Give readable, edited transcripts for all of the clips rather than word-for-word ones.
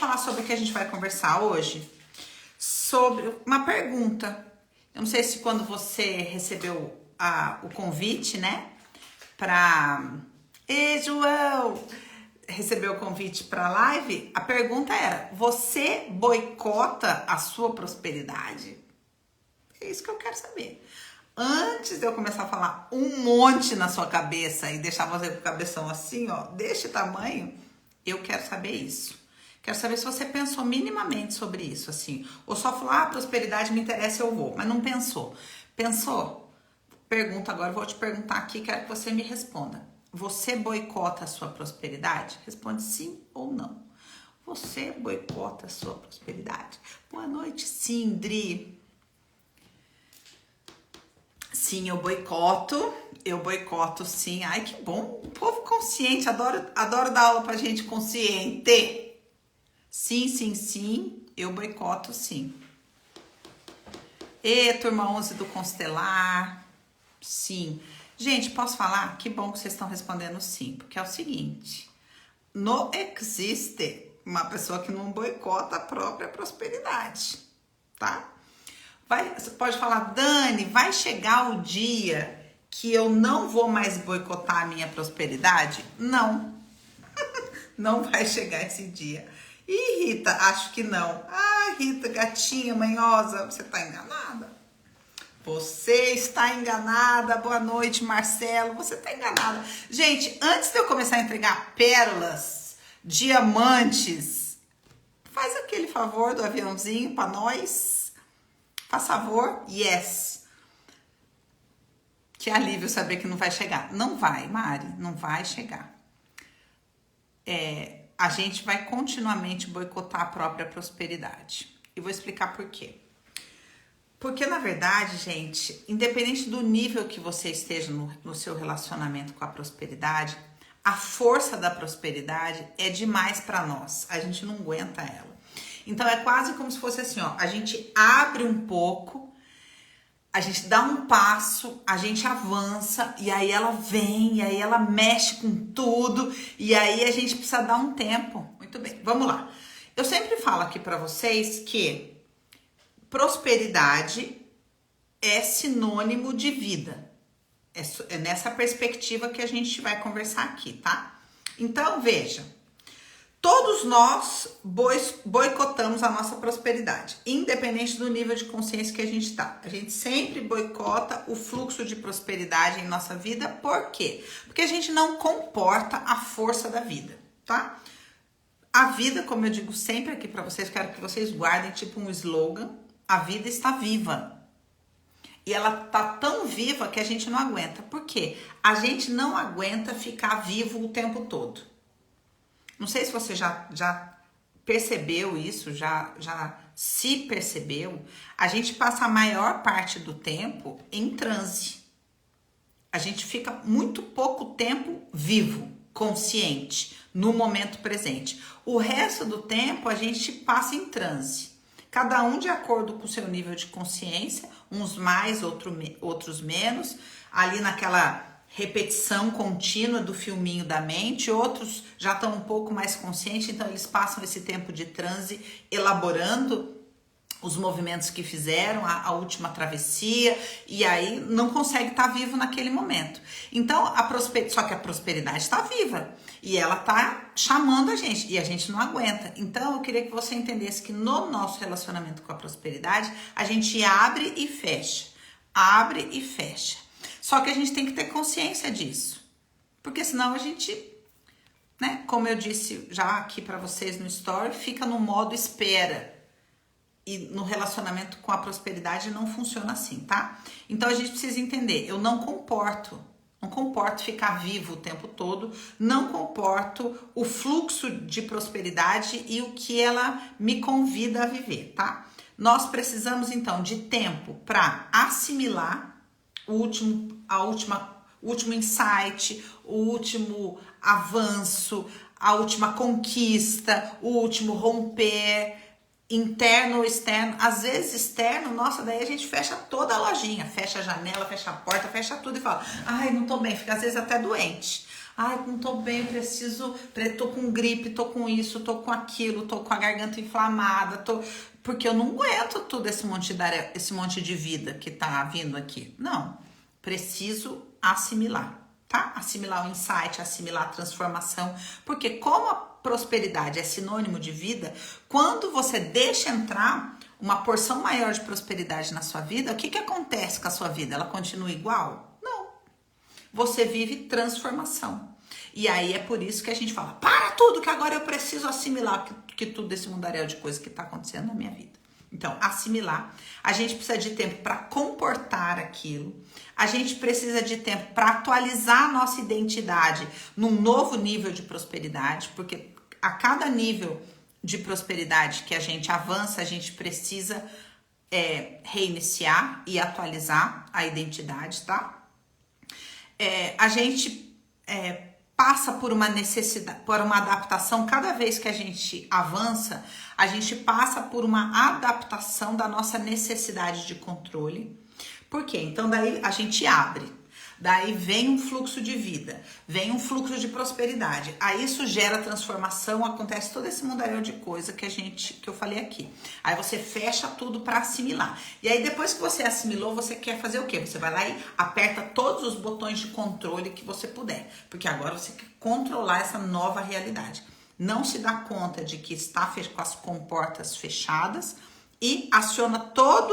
falar sobre o que a gente vai conversar hoje, sobre uma pergunta. Eu não sei se quando você recebeu o convite, né, João! Recebeu o convite para a live, a pergunta era: você boicota a sua prosperidade? É isso que eu quero saber. Antes de eu começar a falar um monte na sua cabeça e deixar você com o cabeção assim, ó, deste tamanho, eu quero saber isso. Quero saber se você pensou minimamente sobre isso, assim. Ou só falou, prosperidade me interessa, eu vou. Mas não pensou. Pensou? Pergunta agora, eu vou te perguntar aqui, quero que você me responda. Você boicota a sua prosperidade? Responde sim ou não. Você boicota a sua prosperidade? Boa noite, Sindri. Sim, eu boicoto sim. Ai, que bom, povo consciente, adoro dar aula pra gente consciente. Sim, eu boicoto sim. E turma 11 do Constelar, sim. Gente, posso falar? Que bom que vocês estão respondendo sim, porque é o seguinte, não existe uma pessoa que não boicota a própria prosperidade, tá? Você pode falar, Dani, vai chegar o dia que eu não vou mais boicotar a minha prosperidade? Não. Não vai chegar esse dia. Ih, Rita, acho que não. Rita, gatinha manhosa, você tá enganada. Você está enganada. Boa noite, Marcelo. Você tá enganada. Gente, antes de eu começar a entregar pérolas, diamantes, faz aquele favor do aviãozinho para nós. Faz favor, yes. Que alívio saber que não vai chegar. Não vai, Mari, não vai chegar. A gente vai continuamente boicotar a própria prosperidade. E vou explicar por quê. Porque, na verdade, gente, independente do nível que você esteja no seu relacionamento com a prosperidade, a força da prosperidade é demais para nós. A gente não aguenta ela. Então, é quase como se fosse assim, ó, a gente abre um pouco, a gente dá um passo, a gente avança, e aí ela vem, e aí ela mexe com tudo, e aí a gente precisa dar um tempo. Muito bem, vamos lá. Eu sempre falo aqui para vocês que prosperidade é sinônimo de vida. É nessa perspectiva que a gente vai conversar aqui, tá? Então, veja. Todos nós boicotamos a nossa prosperidade, independente do nível de consciência que a gente tá. A gente sempre boicota o fluxo de prosperidade em nossa vida. Por quê? Porque a gente não comporta a força da vida, tá? A vida, como eu digo sempre aqui para vocês, quero que vocês guardem tipo um slogan: a vida está viva. E ela tá tão viva que a gente não aguenta. Por quê? A gente não aguenta ficar vivo o tempo todo. Não sei se você já percebeu isso, já se percebeu. A gente passa a maior parte do tempo em transe. A gente fica muito pouco tempo vivo, consciente, no momento presente. O resto do tempo a gente passa em transe. Cada um de acordo com o seu nível de consciência, uns mais, outros menos, ali naquela repetição contínua do filminho da mente. Outros já estão um pouco mais conscientes, então eles passam esse tempo de transe elaborando os movimentos que fizeram, a última travessia, e aí não consegue estar vivo naquele momento. Então, só que a prosperidade está viva, e ela está chamando a gente, e a gente não aguenta. Então, eu queria que você entendesse que no nosso relacionamento com a prosperidade, a gente abre e fecha, abre e fecha. Só que a gente tem que ter consciência disso, porque senão a gente, né, como eu disse já aqui para vocês no story, fica no modo espera. E no relacionamento com a prosperidade não funciona assim, tá? Então a gente precisa entender, eu não comporto ficar vivo o tempo todo, não comporto o fluxo de prosperidade e o que ela me convida a viver, tá? Nós precisamos então de tempo para assimilar o último insight, o último avanço, a última conquista, o último romper, interno ou externo. Às vezes externo, nossa, daí a gente fecha toda a lojinha, fecha a janela, fecha a porta, fecha tudo e fala, ai, não tô bem, fica às vezes até doente. Ai, não tô bem, tô com gripe, tô com isso, tô com aquilo, tô com a garganta inflamada, porque eu não aguento tudo esse monte de vida que tá vindo aqui. Não, preciso assimilar, tá? Assimilar o insight, assimilar a transformação, porque como a prosperidade é sinônimo de vida, quando você deixa entrar uma porção maior de prosperidade na sua vida, o que acontece com a sua vida? Ela continua igual? Não. Você vive transformação. E aí é por isso que a gente fala, para tudo que agora eu preciso assimilar que tudo esse mundaréu de coisa que está acontecendo na minha vida. Então, assimilar. A gente precisa de tempo para comportar aquilo. A gente precisa de tempo para atualizar a nossa identidade num novo nível de prosperidade, porque a cada nível de prosperidade que a gente avança, a gente precisa reiniciar e atualizar a identidade, tá? A gente passa por uma necessidade, por uma adaptação. Cada vez que a gente avança, a gente passa por uma adaptação da nossa necessidade de controle. Por quê? Então daí a gente abre. Daí vem um fluxo de vida, vem um fluxo de prosperidade. Aí isso gera transformação, acontece todo esse mundaréu de coisa que eu falei aqui. Aí você fecha tudo para assimilar. E aí depois que você assimilou, você quer fazer o quê? Você vai lá e aperta todos os botões de controle que você puder, porque agora você quer controlar essa nova realidade. Não se dá conta de que está com as comportas fechadas e aciona todo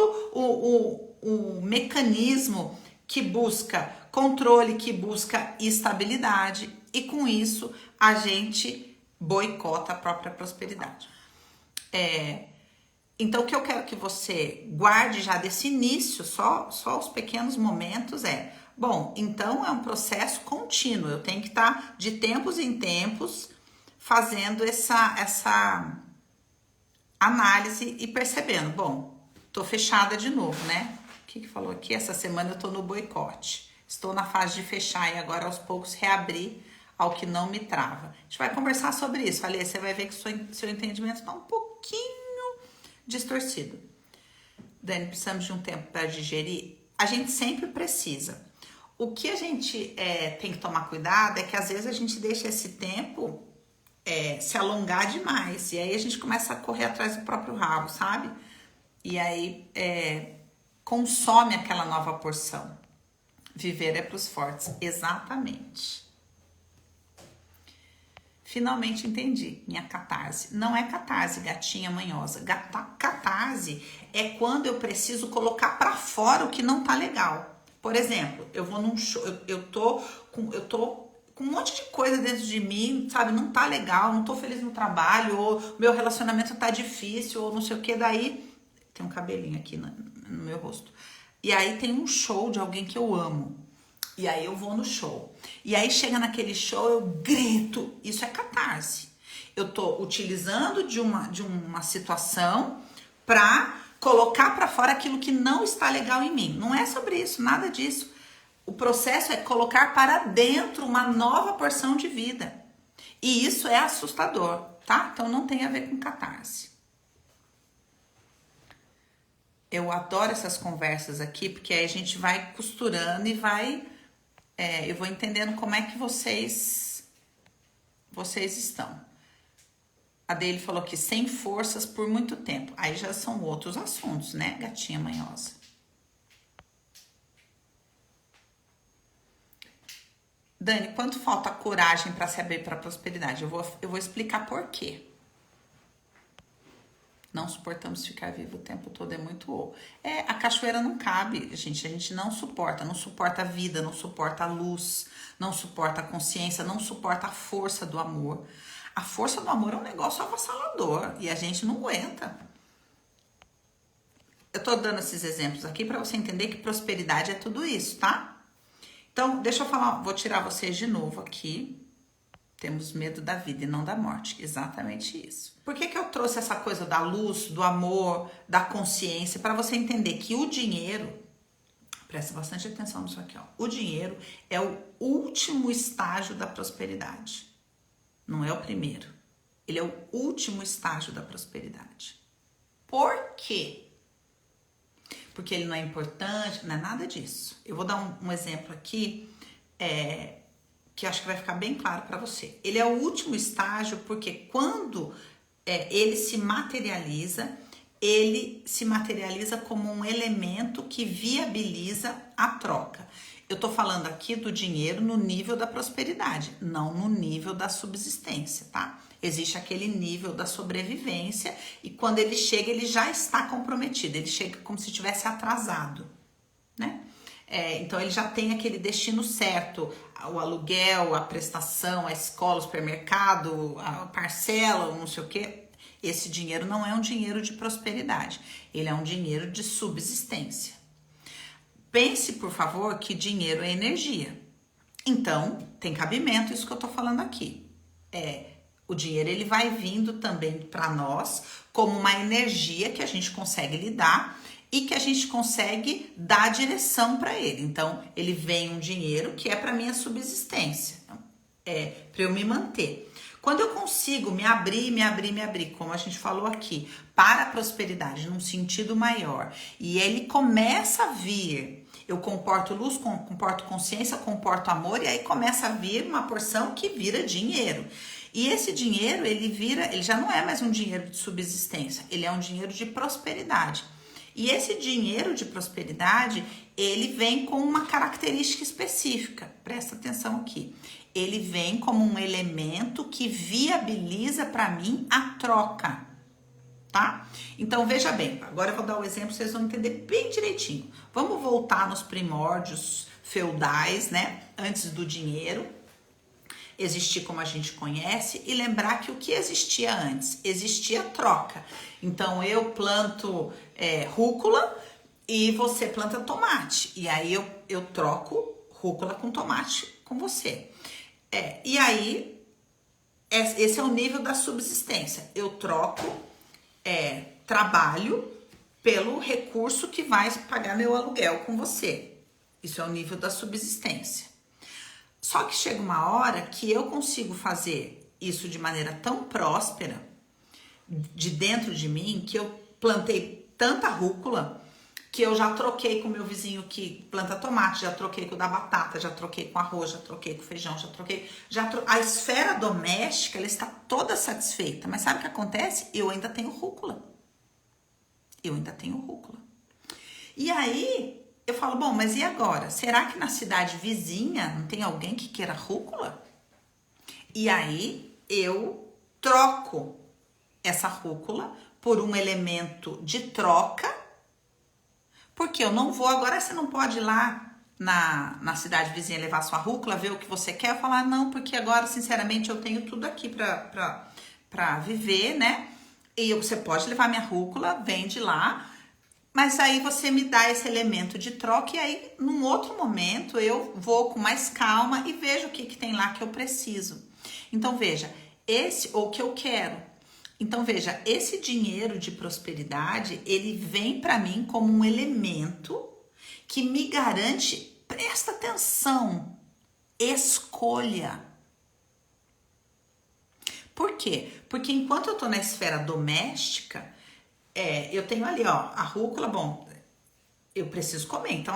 o mecanismo que busca controle, que busca estabilidade, e com isso a gente boicota a própria prosperidade. Então o que eu quero que você guarde já desse início, só os pequenos momentos bom, então é um processo contínuo, eu tenho que estar de tempos em tempos fazendo essa análise e percebendo, bom, tô fechada de novo, né? O que falou aqui? Essa semana eu tô no boicote. Estou na fase de fechar e agora aos poucos reabrir ao que não me trava. A gente vai conversar sobre isso. Falei, você vai ver que seu entendimento está um pouquinho distorcido. Dani, precisamos de um tempo para digerir? A gente sempre precisa. O que a gente tem que tomar cuidado é que às vezes a gente deixa esse tempo se alongar demais. E aí a gente começa a correr atrás do próprio rabo, sabe? E aí consome aquela nova porção. Viver é para os fortes. Exatamente. Finalmente entendi. Minha catarse. Não é catarse, gatinha manhosa. Catarse é quando eu preciso colocar para fora o que não tá legal. Por exemplo, eu vou num show, eu tô com um monte de coisa dentro de mim, sabe? Não tá legal, não tô feliz no trabalho, ou meu relacionamento tá difícil, ou não sei o que. Daí tem um cabelinho aqui no meu rosto. E aí tem um show de alguém que eu amo. E aí eu vou no show. E aí chega naquele show, eu grito. Isso é catarse. Eu tô utilizando de uma situação pra colocar pra fora aquilo que não está legal em mim. Não é sobre isso, nada disso. O processo é colocar para dentro uma nova porção de vida. E isso é assustador, tá? Então não tem a ver com catarse. Eu adoro essas conversas aqui, porque aí a gente vai costurando e eu vou entendendo como é que vocês estão. A dele falou que sem forças por muito tempo. Aí já são outros assuntos, né, gatinha manhosa? Dani, quanto falta coragem para se abrir para a prosperidade? Eu vou explicar por quê. Não suportamos ficar vivo o tempo todo, é muito a cachoeira não cabe, gente, a gente não suporta a vida, não suporta a luz, não suporta a consciência, não suporta a força do amor. A força do amor é um negócio avassalador e a gente não aguenta. Eu tô dando esses exemplos aqui para você entender que prosperidade é tudo isso, tá? Então, deixa eu falar, vou tirar vocês de novo aqui. Temos medo da vida e não da morte. Exatamente isso. Por que eu trouxe essa coisa da luz, do amor, da consciência? Para você entender que o dinheiro, presta bastante atenção nisso aqui, ó. O dinheiro é o último estágio da prosperidade. Não é o primeiro. Ele é o último estágio da prosperidade. Por quê? Porque ele não é importante, não é nada disso. Eu vou dar um exemplo aqui, que eu acho que vai ficar bem claro para você. Ele é o último estágio porque quando ele se materializa como um elemento que viabiliza a troca. Eu tô falando aqui do dinheiro no nível da prosperidade, não no nível da subsistência, tá? Existe aquele nível da sobrevivência e quando ele chega, ele já está comprometido, ele chega como se tivesse atrasado, né? Então ele já tem aquele destino certo, o aluguel, a prestação, a escola, o supermercado, a parcela, não sei o quê. Esse dinheiro não é um dinheiro de prosperidade, ele é um dinheiro de subsistência. Pense, por favor, que dinheiro é energia. Então, tem cabimento isso que eu tô falando aqui. O dinheiro ele vai vindo também para nós como uma energia que a gente consegue lidar e que a gente consegue dar direção para ele. Então, ele vem um dinheiro que é para minha subsistência, para eu me manter. Quando eu consigo me abrir, como a gente falou aqui, para a prosperidade num sentido maior, e ele começa a vir, eu comporto luz, comporto consciência, comporto amor, e aí começa a vir uma porção que vira dinheiro. E esse dinheiro, ele já não é mais um dinheiro de subsistência, ele é um dinheiro de prosperidade. E esse dinheiro de prosperidade, ele vem com uma característica específica. Presta atenção aqui. Ele vem como um elemento que viabiliza para mim a troca, tá? Então, veja bem, agora eu vou dar o exemplo, vocês vão entender bem direitinho. Vamos voltar nos primórdios feudais, né? Antes do dinheiro existir como a gente conhece e lembrar que o que existia antes? Existia troca. Então, eu planto rúcula e você planta tomate. E aí, eu troco rúcula com tomate com você. E aí, esse é o nível da subsistência. Eu troco trabalho pelo recurso que vai pagar meu aluguel com você. Isso é o nível da subsistência. Só que chega uma hora que eu consigo fazer isso de maneira tão próspera, de dentro de mim, que eu plantei tanta rúcula, que eu já troquei com o meu vizinho que planta tomate, já troquei com o da batata, já troquei com arroz, já troquei com feijão, a esfera doméstica, ela está toda satisfeita. Mas sabe o que acontece? Eu ainda tenho rúcula. E aí, eu falo, bom, mas e agora? Será que na cidade vizinha não tem alguém que queira rúcula? E aí, eu troco essa rúcula por um elemento de troca, porque eu não vou, agora você não pode ir lá na cidade vizinha levar sua rúcula, ver o que você quer. Eu falar, não, porque agora, sinceramente, eu tenho tudo aqui pra viver, né? E você pode levar minha rúcula, vende lá, mas aí você me dá esse elemento de troca e aí, num outro momento, eu vou com mais calma e vejo o que tem lá que eu preciso. Então, veja, ou que eu quero. Então, veja, esse dinheiro de prosperidade, ele vem para mim como um elemento que me garante, presta atenção, escolha. Por quê? Porque enquanto eu tô na esfera doméstica, eu tenho ali, ó, a rúcula, bom, eu preciso comer, então,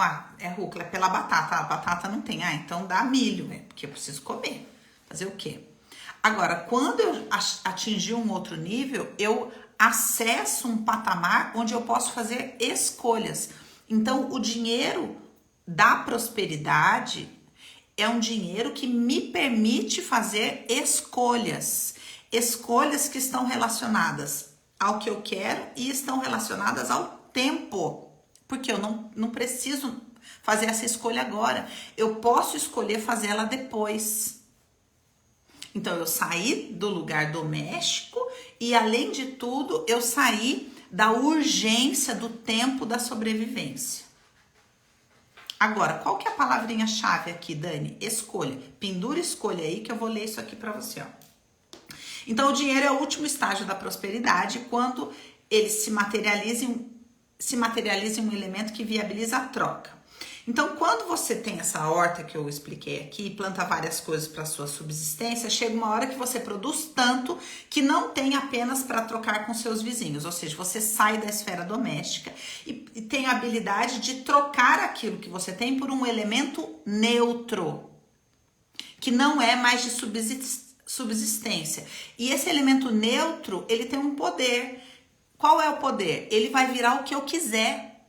rúcula, é pela batata, a batata não tem, então dá milho, porque eu preciso comer. Fazer o quê? Agora, quando eu atingir um outro nível, eu acesso um patamar onde eu posso fazer escolhas. Então, o dinheiro da prosperidade é um dinheiro que me permite fazer escolhas. Escolhas que estão relacionadas ao que eu quero e estão relacionadas ao tempo. Porque eu não preciso fazer essa escolha agora. Eu posso escolher fazer ela depois. Então, eu saí do lugar doméstico e, além de tudo, eu saí da urgência do tempo da sobrevivência. Agora, qual que é a palavrinha-chave aqui, Dani? Escolha. Pendura escolha aí que eu vou ler isso aqui para você, ó. Então, o dinheiro é o último estágio da prosperidade quando ele se materializa em um elemento que viabiliza a troca. Então, quando você tem essa horta que eu expliquei aqui, planta várias coisas para sua subsistência, chega uma hora que você produz tanto que não tem apenas para trocar com seus vizinhos. Ou seja, você sai da esfera doméstica e tem a habilidade de trocar aquilo que você tem por um elemento neutro, que não é mais de subsistência. E esse elemento neutro, ele tem um poder. Qual é o poder? Ele vai virar o que eu quiser.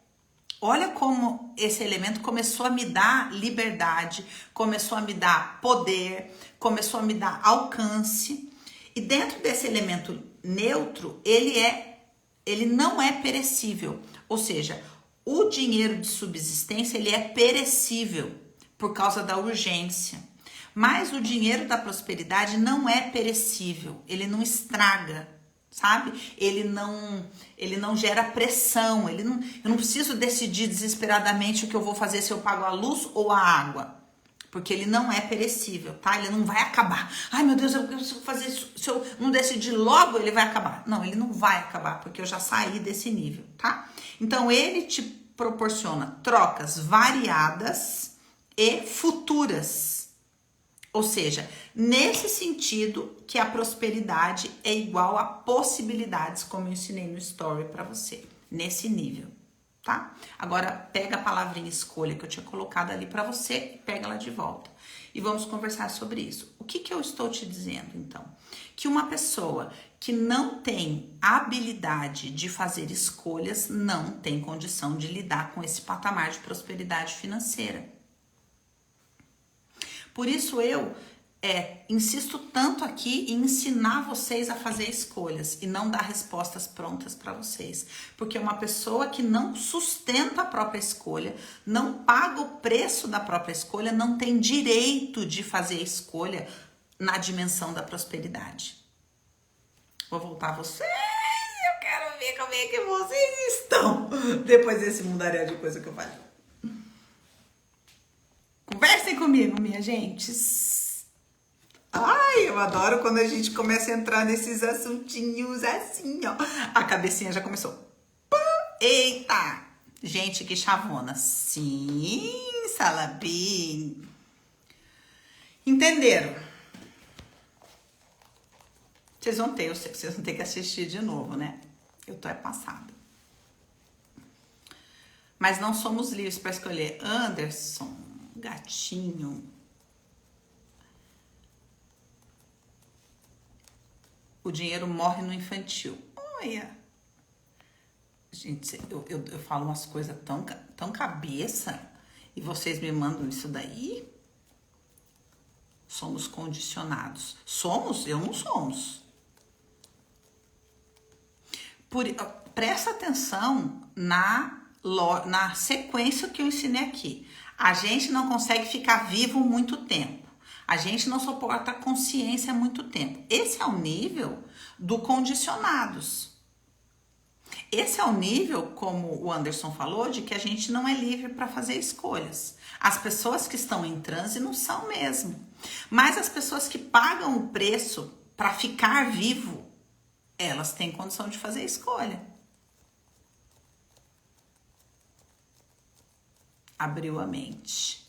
Olha como esse elemento começou a me dar liberdade, começou a me dar poder, começou a me dar alcance. E dentro desse elemento neutro, ele não é perecível. Ou seja, o dinheiro de subsistência, ele é perecível por causa da urgência. Mas o dinheiro da prosperidade não é perecível, ele não estraga, sabe? Ele não gera pressão, eu não preciso decidir desesperadamente o que eu vou fazer, se eu pago a luz ou a água. Porque ele não é perecível, tá? Ele não vai acabar. Ai, meu Deus, eu preciso fazer isso. Se eu não decidir logo, ele vai acabar. Não, ele não vai acabar, porque eu já saí desse nível, tá? Então, ele te proporciona trocas variadas e futuras. Ou seja, nesse sentido que a prosperidade é igual a possibilidades, como eu ensinei no story para você. Nesse nível. Tá? Agora, pega a palavrinha escolha que eu tinha colocado ali para você e pega ela de volta. E vamos conversar sobre isso. O que eu estou te dizendo, então? Que uma pessoa que não tem habilidade de fazer escolhas não tem condição de lidar com esse patamar de prosperidade financeira. Por isso eu insisto tanto aqui em ensinar vocês a fazer escolhas e não dar respostas prontas para vocês. Porque uma pessoa que não sustenta a própria escolha, não paga o preço da própria escolha, não tem direito de fazer escolha na dimensão da prosperidade. Vou voltar a vocês, eu quero ver como é que vocês estão depois desse mundaréu de coisa que eu falei. Conversem comigo, minha gente. Ai, eu adoro quando a gente começa a entrar nesses assuntinhos assim, ó. A cabecinha já começou. Eita! Gente, que chavona. Sim, Salabim. Entenderam? Vocês vão ter que assistir de novo, né? Eu tô passada. Mas não somos livres para escolher. Anderson, gatinho. O dinheiro morre no infantil. Olha. Gente, eu falo umas coisas tão cabeça e vocês me mandam isso daí? Somos condicionados. Somos? Eu não somos. Presta atenção na sequência que eu ensinei aqui. A gente não consegue ficar vivo muito tempo. A gente não suporta a consciência muito tempo. Esse é o nível do condicionados. Esse é o nível, como o Anderson falou, de que a gente não é livre para fazer escolhas. As pessoas que estão em transe não são mesmo. Mas as pessoas que pagam o preço para ficar vivo, elas têm condição de fazer escolha. Abriu a mente.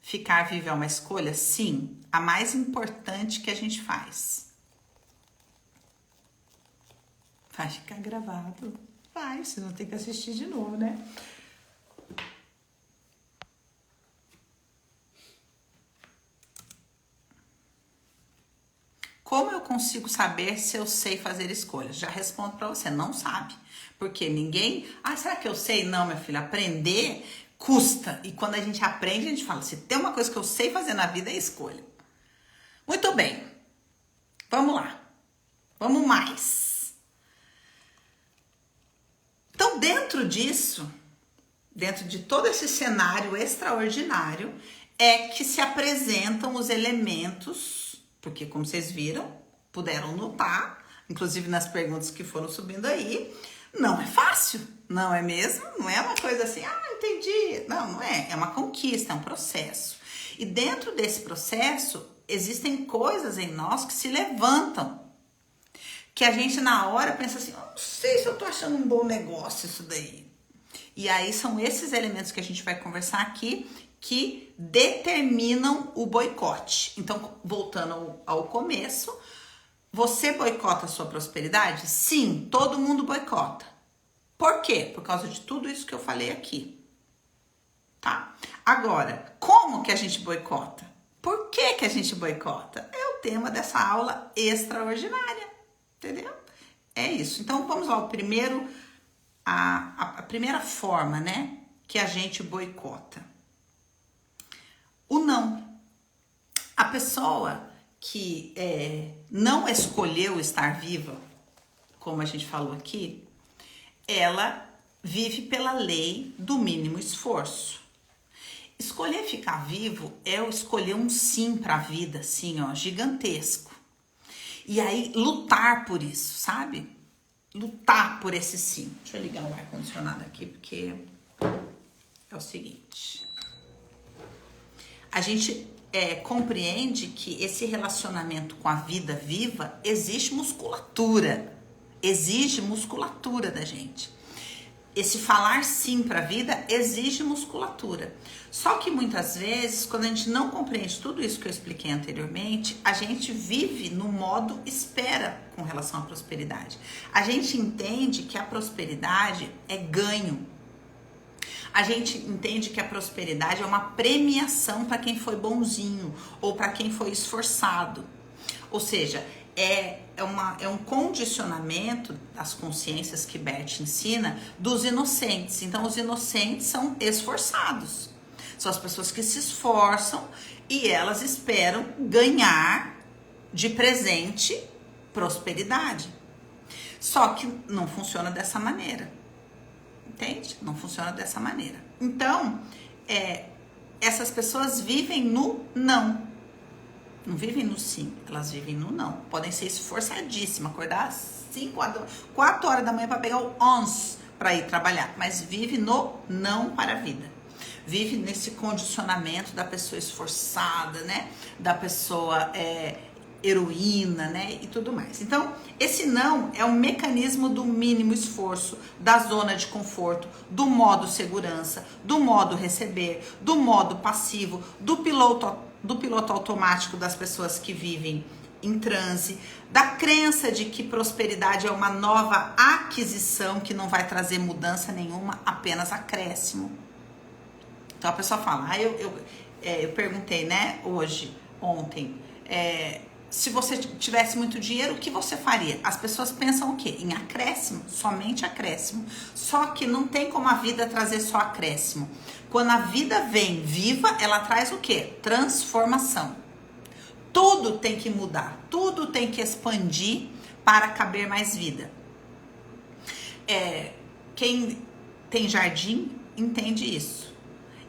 Ficar vivo é uma escolha? Sim, a mais importante que a gente faz. Vai ficar gravado. Vai, você não tem que assistir de novo, né? Como eu consigo saber se eu sei fazer escolhas? Já respondo para você, não sabe. Porque ninguém... será que eu sei? Não, minha filha, aprender custa. E quando a gente aprende, a gente fala, se tem uma coisa que eu sei fazer na vida é escolha. Muito bem. Vamos lá. Vamos mais. Então, dentro disso, dentro de todo esse cenário extraordinário, é que se apresentam os elementos, porque como vocês viram, puderam notar, inclusive nas perguntas que foram subindo aí, não é fácil, não é mesmo? Não é uma coisa assim, entendi. Não é. É uma conquista, é um processo. E dentro desse processo, existem coisas em nós que se levantam. Que a gente na hora pensa assim, não sei se eu tô achando um bom negócio isso daí. E aí são esses elementos que a gente vai conversar aqui que determinam o boicote. Então, voltando ao começo, você boicota a sua prosperidade? Sim, todo mundo boicota. Por quê? Por causa de tudo isso que eu falei aqui. Tá? Agora, como que a gente boicota? Por que que a gente boicota? É o tema dessa aula extraordinária, entendeu? É isso. Então vamos lá, a primeira forma, né, que a gente boicota. O não. A pessoa que não escolheu estar viva, como a gente falou aqui, ela vive pela lei do mínimo esforço. Escolher ficar vivo é escolher um sim para a vida, assim, ó, gigantesco. E aí lutar por isso, sabe? Lutar por esse sim. Deixa eu ligar o ar-condicionado aqui, porque é o seguinte. A gente compreende que esse relacionamento com a vida viva exige musculatura da gente. Esse falar sim para a vida exige musculatura. Só que muitas vezes, quando a gente não compreende tudo isso que eu expliquei anteriormente, a gente vive no modo espera com relação à prosperidade. A gente entende que a prosperidade é ganho. A gente entende que a prosperidade é uma premiação para quem foi bonzinho ou para quem foi esforçado. Ou seja, é um condicionamento das consciências que Bert ensina dos inocentes. Então, os inocentes são esforçados. São as pessoas que se esforçam e elas esperam ganhar de presente prosperidade. Só que não funciona dessa maneira. Entende? Não funciona dessa maneira. Então, essas pessoas vivem no não. Não vivem no sim, elas vivem no não. Podem ser esforçadíssimas, acordar às 4 horas da manhã para pegar o 11 para ir trabalhar, mas vive no não para a vida. Vive nesse condicionamento da pessoa esforçada, né? Da pessoa heroína, né? E tudo mais. Então, esse não é um mecanismo do mínimo esforço, da zona de conforto, do modo segurança, do modo receber, do modo passivo, do piloto automático das pessoas que vivem em transe, da crença de que prosperidade é uma nova aquisição que não vai trazer mudança nenhuma, apenas acréscimo. Então a pessoa fala, eu perguntei, né, ontem, se você tivesse muito dinheiro, o que você faria? As pessoas pensam o quê? Em acréscimo, somente acréscimo. Só que não tem como a vida trazer só acréscimo. Quando a vida vem viva, ela traz o quê? Transformação. Tudo tem que mudar, tudo tem que expandir para caber mais vida. Quem tem jardim entende isso.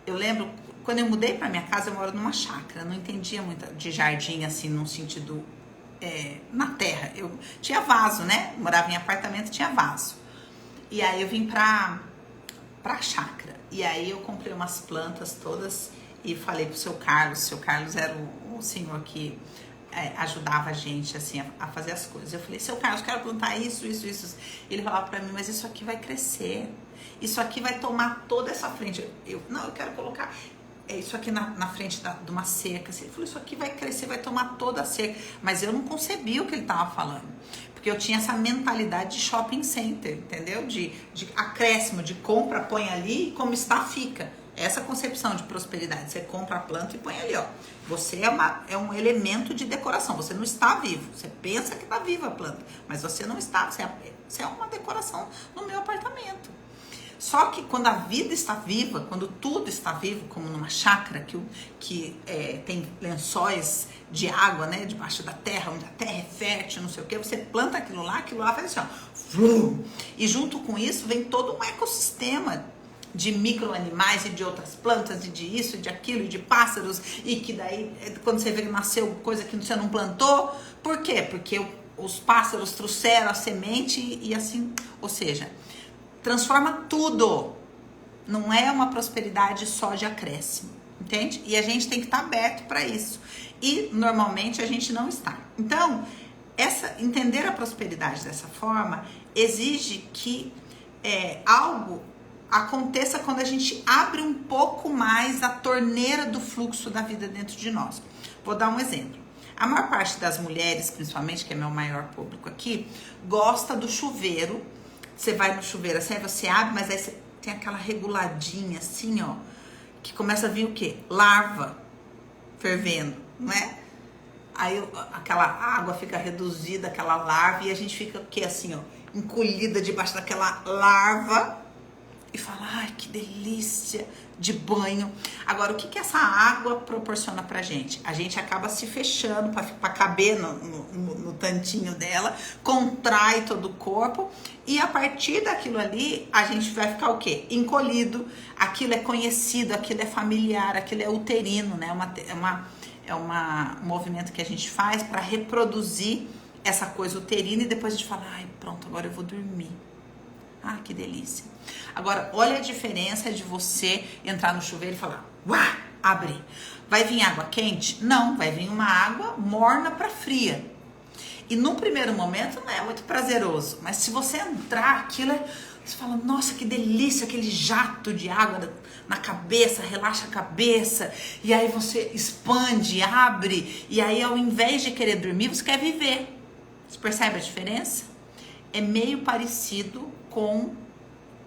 Eu lembro, quando eu mudei para minha casa, eu moro numa chácara, não entendia muito de jardim, assim, num sentido na terra. Eu tinha vaso, né? Eu morava em apartamento, tinha vaso. E aí eu vim pra chácara. E aí eu comprei umas plantas todas e falei pro seu Carlos. O seu Carlos era o senhor que ajudava a gente, assim, a fazer as coisas. Eu falei, seu Carlos, eu quero plantar isso. Ele falava pra mim, mas isso aqui vai crescer. Isso aqui vai tomar toda essa frente. Eu quero colocar isso aqui na frente de uma cerca. Ele falou, isso aqui vai crescer, vai tomar toda a cerca. Mas eu não concebi o que ele estava falando. Porque eu tinha essa mentalidade de shopping center, entendeu? De acréscimo, de compra, põe ali e como está, fica. Essa concepção de prosperidade. Você compra a planta e põe ali, ó. Você é um elemento de decoração. Você não está vivo. Você pensa que está viva a planta. Mas você não está. Você é uma decoração no meu apartamento. Só que quando a vida está viva, quando tudo está vivo, como numa chácara que tem lençóis de água, né, debaixo da terra, onde a terra é fértil, não sei o que, você planta aquilo lá faz assim, ó, e junto com isso vem todo um ecossistema de micro-animais e de outras plantas, e de isso, e de aquilo, e de pássaros, e que daí, quando você vê que nasceu coisa que você não plantou, por quê? Porque os pássaros trouxeram a semente e assim, ou seja, transforma tudo. Não é uma prosperidade só de acréscimo, entende? E a gente tem que estar aberto para isso. E normalmente a gente não está. Então, entender a prosperidade dessa forma exige que algo aconteça quando a gente abre um pouco mais a torneira do fluxo da vida dentro de nós. Vou dar um exemplo. A maior parte das mulheres, principalmente, que é meu maior público aqui, gosta do chuveiro. Você vai no chuveiro assim, aí você abre, mas aí você tem aquela reguladinha assim, ó, que começa a vir o quê? Larva. fervendo, não é? Aí aquela água fica reduzida, aquela larva, e a gente fica o quê? Assim, ó, encolhida debaixo daquela larva e fala, ai, que delícia de banho. Agora, o que que essa água proporciona pra gente? A gente acaba se fechando pra caber no tantinho dela, contrai todo o corpo, e a partir daquilo ali, a gente vai ficar o quê? Encolhido, aquilo é conhecido, aquilo é familiar, aquilo é uterino, né? Um movimento que a gente faz para reproduzir essa coisa uterina, e depois a gente fala, ai, pronto, agora eu vou dormir. Ah, que delícia. Agora, olha a diferença de você entrar no chuveiro e falar, uá, abre. Vai vir água quente? Não, vai vir uma água morna para fria. E num primeiro momento não é muito prazeroso, mas se você entrar, aquilo você fala, nossa, que delícia, aquele jato de água na cabeça, relaxa a cabeça, e aí você expande, abre, e aí ao invés de querer dormir, você quer viver. Você percebe a diferença? É meio parecido com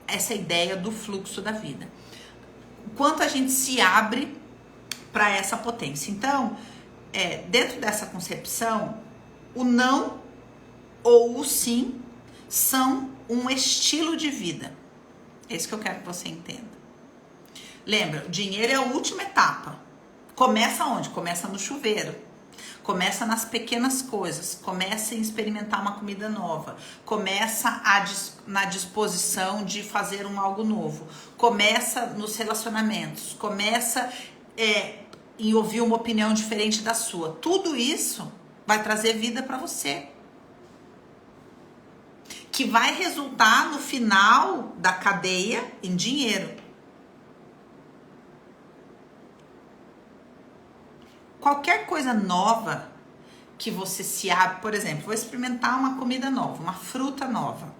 essa ideia do fluxo da vida. Quanto a gente se abre para essa potência. Então, dentro dessa concepção, o não ou o sim são um estilo de vida. É isso que eu quero que você entenda. Lembra, o dinheiro é a última etapa. Começa onde? Começa no chuveiro. Começa nas pequenas coisas, começa em experimentar uma comida nova, começa na disposição de fazer algo novo, começa nos relacionamentos, começa em ouvir uma opinião diferente da sua. Tudo isso vai trazer vida para você, que vai resultar no final da cadeia em dinheiro. Qualquer coisa nova que você se abre, por exemplo, vou experimentar uma comida nova, uma fruta nova.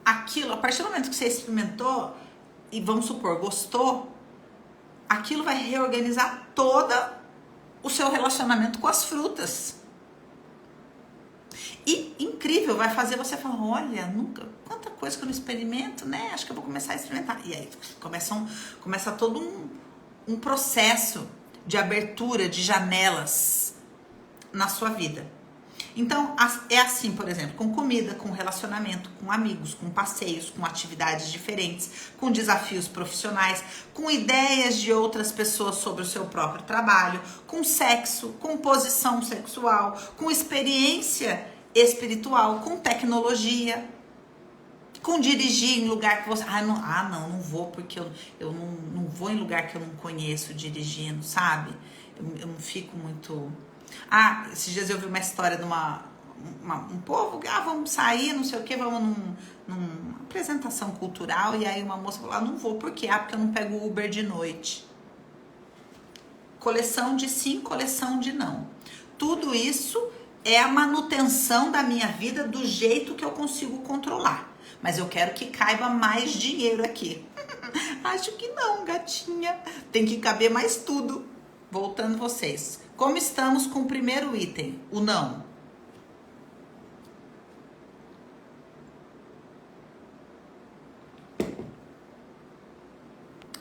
Aquilo, a partir do momento que você experimentou, e vamos supor, gostou, aquilo vai reorganizar todo o seu relacionamento com as frutas. E incrível, vai fazer você falar, olha, nunca, quanta coisa que eu não experimento, né? Acho que eu vou começar a experimentar. E aí começa todo um processo de abertura de janelas na sua vida. Então, é assim, por exemplo, com comida, com relacionamento, com amigos, com passeios, com atividades diferentes, com desafios profissionais, com ideias de outras pessoas sobre o seu próprio trabalho, com sexo, com posição sexual, com experiência espiritual, com tecnologia, com dirigir em lugar que você... não vou, porque eu não vou em lugar que eu não conheço dirigindo, sabe? Eu não fico muito... esses dias eu vi uma história de um povo, vamos sair, não sei o que, vamos numa apresentação cultural, e aí uma moça falou, não vou, por quê? Porque eu não pego Uber de noite. Coleção de sim, coleção de não. Tudo isso é a manutenção da minha vida do jeito que eu consigo controlar. Mas eu quero que caiba mais dinheiro aqui. Acho que não, gatinha. Tem que caber mais tudo. Voltando vocês. Como estamos com o primeiro item? O não.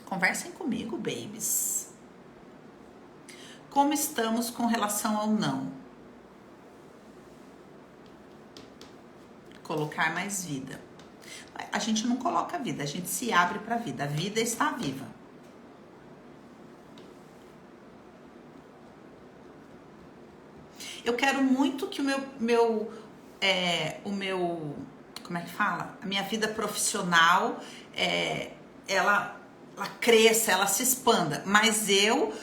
Conversem comigo, babies. Como estamos com relação ao não? Colocar mais vida. A gente não coloca vida, a gente se abre para a vida. A vida está viva. Eu quero muito que como é que fala? A minha vida profissional, ela cresça, ela se expanda. Mas eu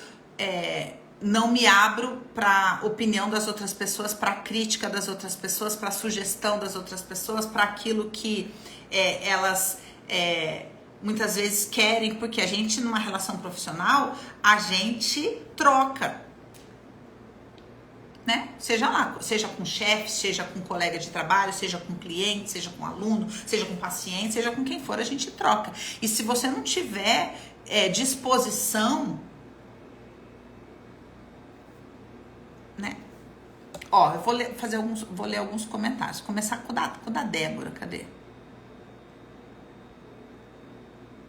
não me abro para opinião das outras pessoas, para crítica das outras pessoas, para sugestão das outras pessoas, para aquilo que elas muitas vezes querem, porque a gente numa relação profissional, a gente troca, né? Seja com chefe, seja com colega de trabalho, seja com cliente, seja com aluno, seja com paciente, seja com quem for, a gente troca. E se você não tiver disposição, né? Eu vou ler alguns comentários. Começar com o da Débora, cadê?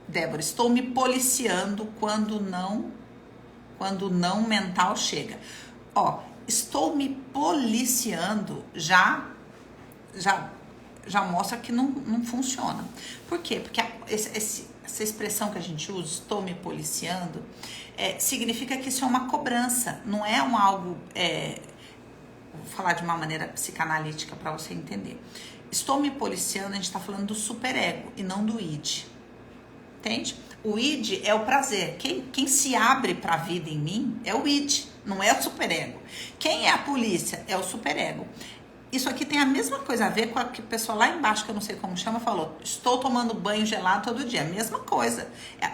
Débora, estou me policiando quando quando o não mental chega. Ó, estou me policiando já mostra que não funciona. Por quê? Porque essa expressão que a gente usa, estou me policiando, significa que isso é uma cobrança, não é algo... vou falar de uma maneira psicanalítica para você entender. Estou me policiando, a gente está falando do superego e não do id. Entende? O id é o prazer. Quem se abre para a vida em mim é o id, não é o superego. Quem é a polícia? É o superego. Isso aqui tem a mesma coisa a ver com a que o pessoal lá embaixo, que eu não sei como chama, falou: estou tomando banho gelado todo dia. A mesma coisa.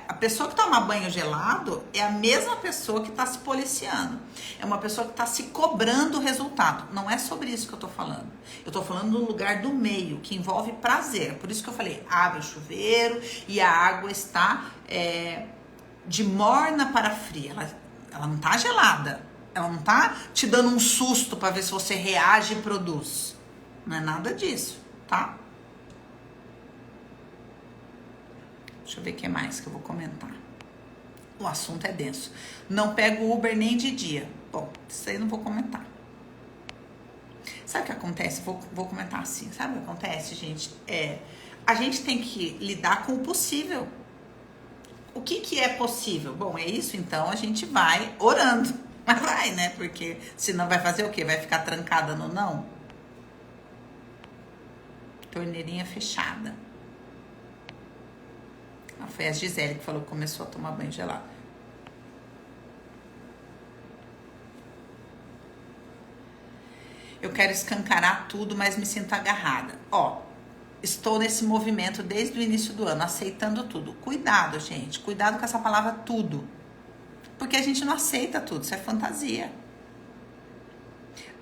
A pessoa que toma banho gelado é a mesma pessoa que está se policiando. É uma pessoa que está se cobrando o resultado. Não é sobre isso que eu estou falando. Eu estou falando do lugar do meio, que envolve prazer. Por isso que eu falei, abre o chuveiro e a água está de morna para fria. Ela não está gelada. Ela não tá te dando um susto para ver se você reage e produz. Não é nada disso, tá? Deixa eu ver o que mais que eu vou comentar. O assunto é denso. Não pego Uber nem de dia. Bom, isso aí eu não vou comentar. Sabe o que acontece? Vou comentar assim. Sabe o que acontece, gente? A gente tem que lidar com o possível. O que é possível? Bom, é isso, então a gente vai orando. Mas vai, né? Porque senão vai fazer o quê? Vai ficar trancada no não? Torneirinha fechada. Foi a Gisele que falou que começou a tomar banho gelado. Eu quero escancarar tudo, mas me sinto agarrada. Ó, estou nesse movimento desde o início do ano, aceitando tudo. Cuidado, gente. Cuidado com essa palavra tudo. Porque a gente não aceita tudo, isso é fantasia.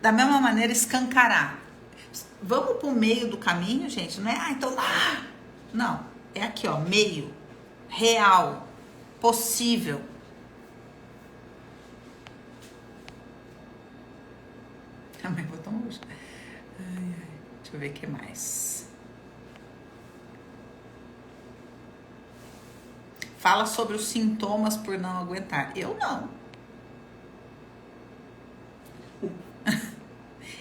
Da mesma maneira, escancarar. Vamos pro meio do caminho, gente, não é, então lá. Não, é aqui, ó, meio, real, possível. A mãe botou um... Deixa eu ver o que mais. Fala sobre os sintomas por não aguentar. Eu não.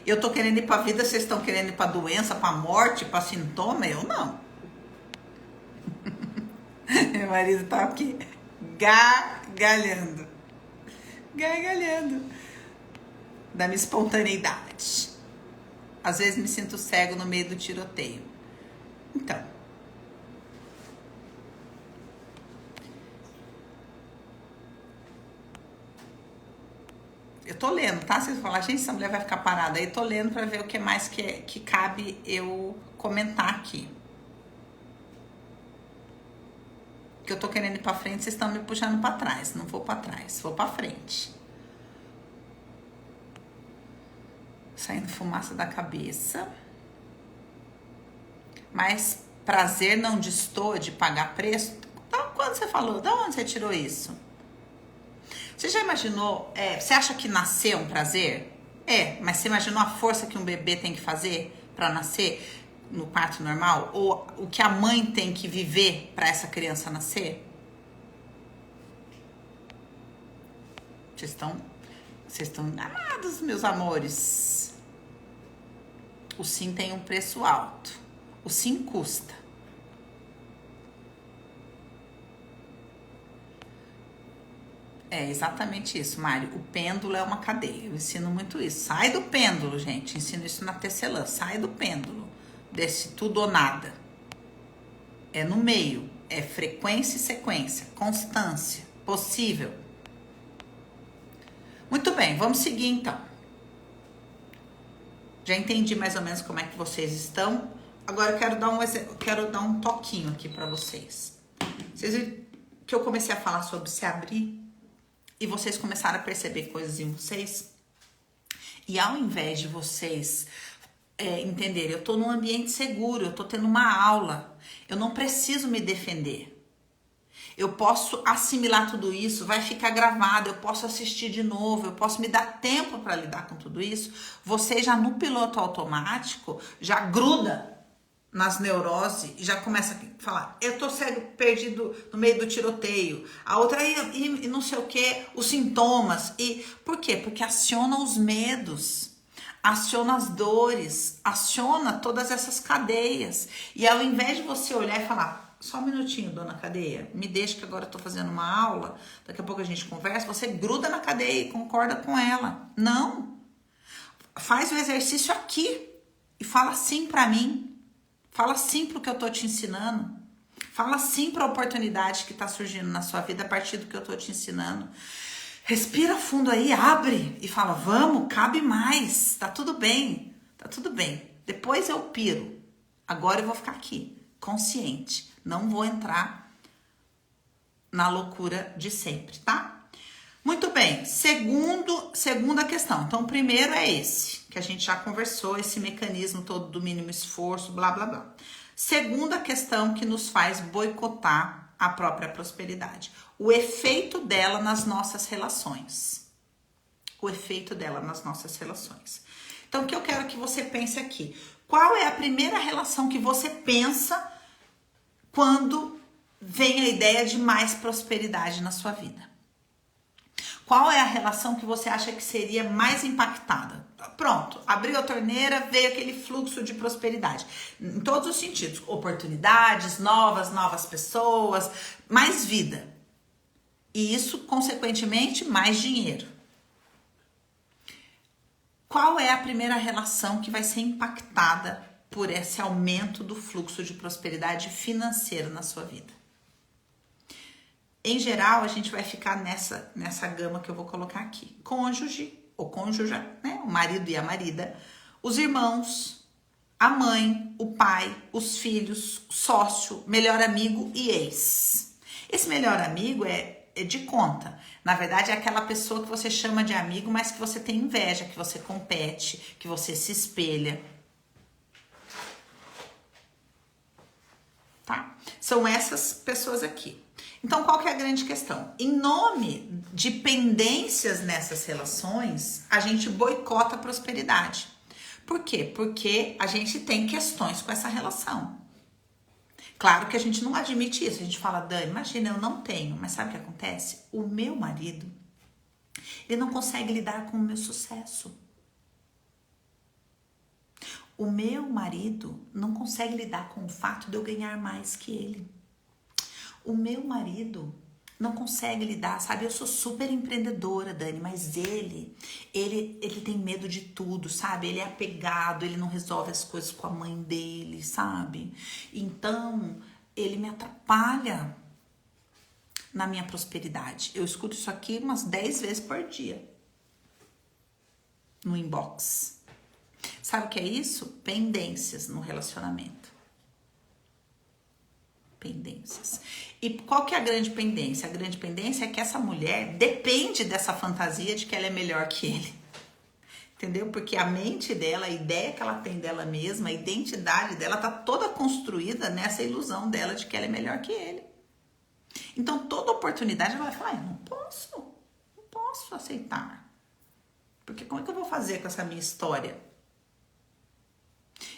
Eu tô querendo ir pra vida, vocês estão querendo ir pra doença, pra morte, pra sintoma? Eu não. Meu marido tá aqui gargalhando. Gargalhando. Da minha espontaneidade. Às vezes me sinto cego no meio do tiroteio. Então. Eu tô lendo, tá? Vocês vão falar, gente, essa mulher vai ficar parada. Aí tô lendo pra ver o que mais que cabe eu comentar aqui. Que eu tô querendo ir pra frente, vocês estão me puxando pra trás. Não vou pra trás, vou pra frente. Saindo fumaça da cabeça. Mas prazer não destoa de pagar preço? Então, quando você falou, da onde você tirou isso? Você já imaginou, você acha que nascer é um prazer? Mas você imaginou a força que um bebê tem que fazer para nascer no parto normal? Ou o que a mãe tem que viver para essa criança nascer? Vocês estão enganados, meus amores. O sim tem um preço alto. O sim custa. É exatamente isso, Mário. O pêndulo é uma cadeia. Eu ensino muito isso. Sai do pêndulo, gente. Ensino isso na tecelã. Sai do pêndulo. Desse tudo ou nada. É no meio. É frequência e sequência. Constância. Possível. Muito bem, vamos seguir então. Já entendi mais ou menos como é que vocês estão. Agora eu quero dar um toquinho aqui para vocês. Vocês viram que eu comecei a falar sobre se abrir e vocês começaram a perceber coisas em vocês? E ao invés de vocês entenderem, eu tô num ambiente seguro, eu tô tendo uma aula, eu não preciso me defender. Eu posso assimilar tudo isso, vai ficar gravado, eu posso assistir de novo, eu posso me dar tempo para lidar com tudo isso. Você já no piloto automático, já gruda nas neuroses e já começa a falar, eu tô cego, perdido no meio do tiroteio, a outra e não sei o que, os sintomas, e por quê? Porque aciona os medos, aciona as dores, aciona todas essas cadeias, e ao invés de você olhar e falar, só um minutinho, dona cadeia, me deixa que agora eu tô fazendo uma aula, daqui a pouco a gente conversa, você gruda na cadeia e concorda com ela, não, faz o exercício aqui, e fala sim pra mim, fala sim pro que eu tô te ensinando. Fala sim pra oportunidade que tá surgindo na sua vida a partir do que eu tô te ensinando. Respira fundo aí, abre e fala, vamos, cabe mais, tá tudo bem, tá tudo bem. Depois eu piro, agora eu vou ficar aqui, consciente. Não vou entrar na loucura de sempre, tá? Muito bem, segunda questão. Então, o primeiro é esse, que a gente já conversou, esse mecanismo todo do mínimo esforço, blá, blá, blá. Segunda questão que nos faz boicotar a própria prosperidade. O efeito dela nas nossas relações. O efeito dela nas nossas relações. Então, o que eu quero que você pense aqui? Qual é a primeira relação que você pensa quando vem a ideia de mais prosperidade na sua vida? Qual é a relação que você acha que seria mais impactada? Pronto, abriu a torneira, veio aquele fluxo de prosperidade. Em todos os sentidos. Oportunidades, novas pessoas, mais vida. E isso, consequentemente, mais dinheiro. Qual é a primeira relação que vai ser impactada por esse aumento do fluxo de prosperidade financeira na sua vida? Em geral, a gente vai ficar nessa gama que eu vou colocar aqui. Cônjuge, ou cônjuge, né? O marido e a marida, os irmãos, a mãe, o pai, os filhos, sócio, melhor amigo e ex. Esse melhor amigo é de conta. Na verdade, é aquela pessoa que você chama de amigo, mas que você tem inveja, que você compete, que você se espelha. Tá? São essas pessoas aqui. Então, qual que é a grande questão? Em nome de pendências nessas relações, a gente boicota a prosperidade. Por quê? Porque a gente tem questões com essa relação. Claro que a gente não admite isso. A gente fala, Dani, imagina, eu não tenho. Mas sabe o que acontece? O meu marido, ele não consegue lidar com o meu sucesso. O meu marido não consegue lidar com o fato de eu ganhar mais que ele. O meu marido não consegue lidar, sabe? Eu sou super empreendedora, Dani, mas ele tem medo de tudo, sabe? Ele é apegado, ele não resolve as coisas com a mãe dele, sabe? Então, ele me atrapalha na minha prosperidade. Eu escuto isso aqui umas 10 vezes por dia no inbox. Sabe o que é isso? Pendências no relacionamento. Pendências. E qual que é a grande pendência? A grande pendência é que essa mulher depende dessa fantasia de que ela é melhor que ele. Entendeu? Porque a mente dela, a ideia que ela tem dela mesma, a identidade dela tá toda construída nessa ilusão dela de que ela é melhor que ele. Então, toda oportunidade ela vai falar, eu não posso aceitar. Porque como é que eu vou fazer com essa minha história?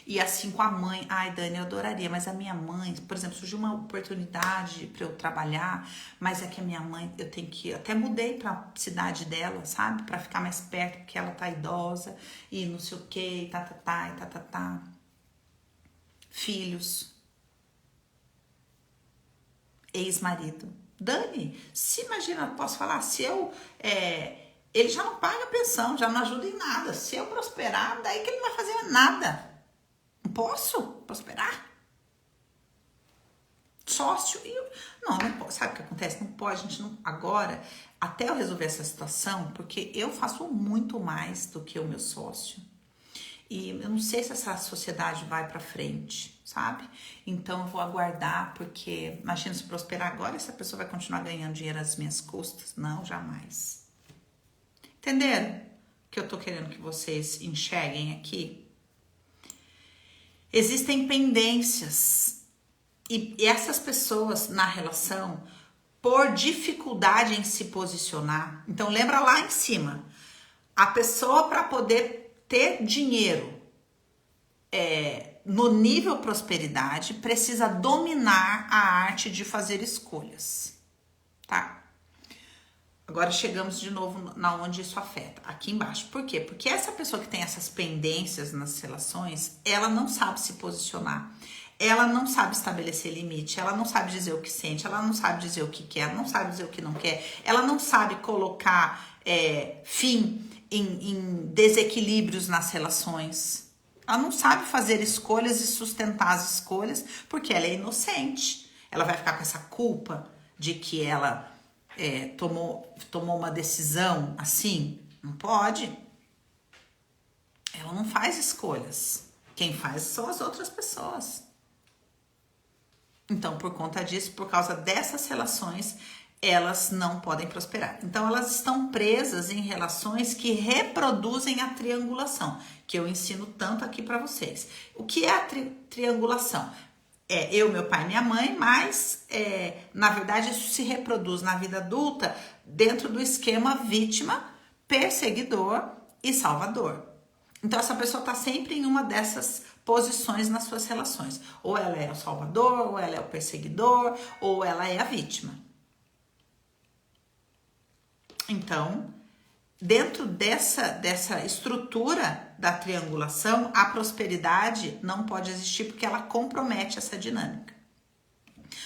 E assim com a mãe, ai Dani, eu adoraria, mas a minha mãe, por exemplo, surgiu uma oportunidade para eu trabalhar, mas é que a minha mãe, eu tenho que, eu até mudei para cidade dela, sabe, para ficar mais perto, porque ela tá idosa e não sei o que, tá. Filhos, ex-marido, Dani, se imagina, posso falar, se eu, ele já não paga pensão, já não ajuda em nada, se eu prosperar, daí que ele não vai fazer nada. Não posso prosperar? Sócio? Não posso. Sabe o que acontece? Não pode, a gente não. Agora, até eu resolver essa situação, porque eu faço muito mais do que o meu sócio. E eu não sei se essa sociedade vai pra frente, sabe? Então eu vou aguardar, porque imagina se prosperar agora, essa pessoa vai continuar ganhando dinheiro às minhas custas? Não, jamais. Entenderam? O que eu tô querendo que vocês enxerguem aqui? Existem pendências e essas pessoas na relação, por dificuldade em se posicionar, então lembra lá em cima, a pessoa para poder ter dinheiro, no nível prosperidade, precisa dominar a arte de fazer escolhas, tá? Agora chegamos de novo na onde isso afeta, aqui embaixo. Por quê? Porque essa pessoa que tem essas pendências nas relações, ela não sabe se posicionar, ela não sabe estabelecer limite, ela não sabe dizer o que sente, ela não sabe dizer o que quer, ela não sabe dizer o que não quer, ela não sabe colocar fim em desequilíbrios nas relações. Ela não sabe fazer escolhas e sustentar as escolhas porque ela é inocente. Ela vai ficar com essa culpa de que ela tomou uma decisão assim? Não pode. Ela não faz escolhas. Quem faz são as outras pessoas. Então, por conta disso, por causa dessas relações, elas não podem prosperar. Então, elas estão presas em relações que reproduzem a triangulação, que eu ensino tanto aqui para vocês. O que é a triangulação? Eu, meu pai e minha mãe, mas na verdade isso se reproduz na vida adulta dentro do esquema vítima, perseguidor e salvador. Então essa pessoa está sempre em uma dessas posições nas suas relações. Ou ela é o salvador, ou ela é o perseguidor, ou ela é a vítima. Então, dentro dessa estrutura da triangulação, a prosperidade não pode existir porque ela compromete essa dinâmica.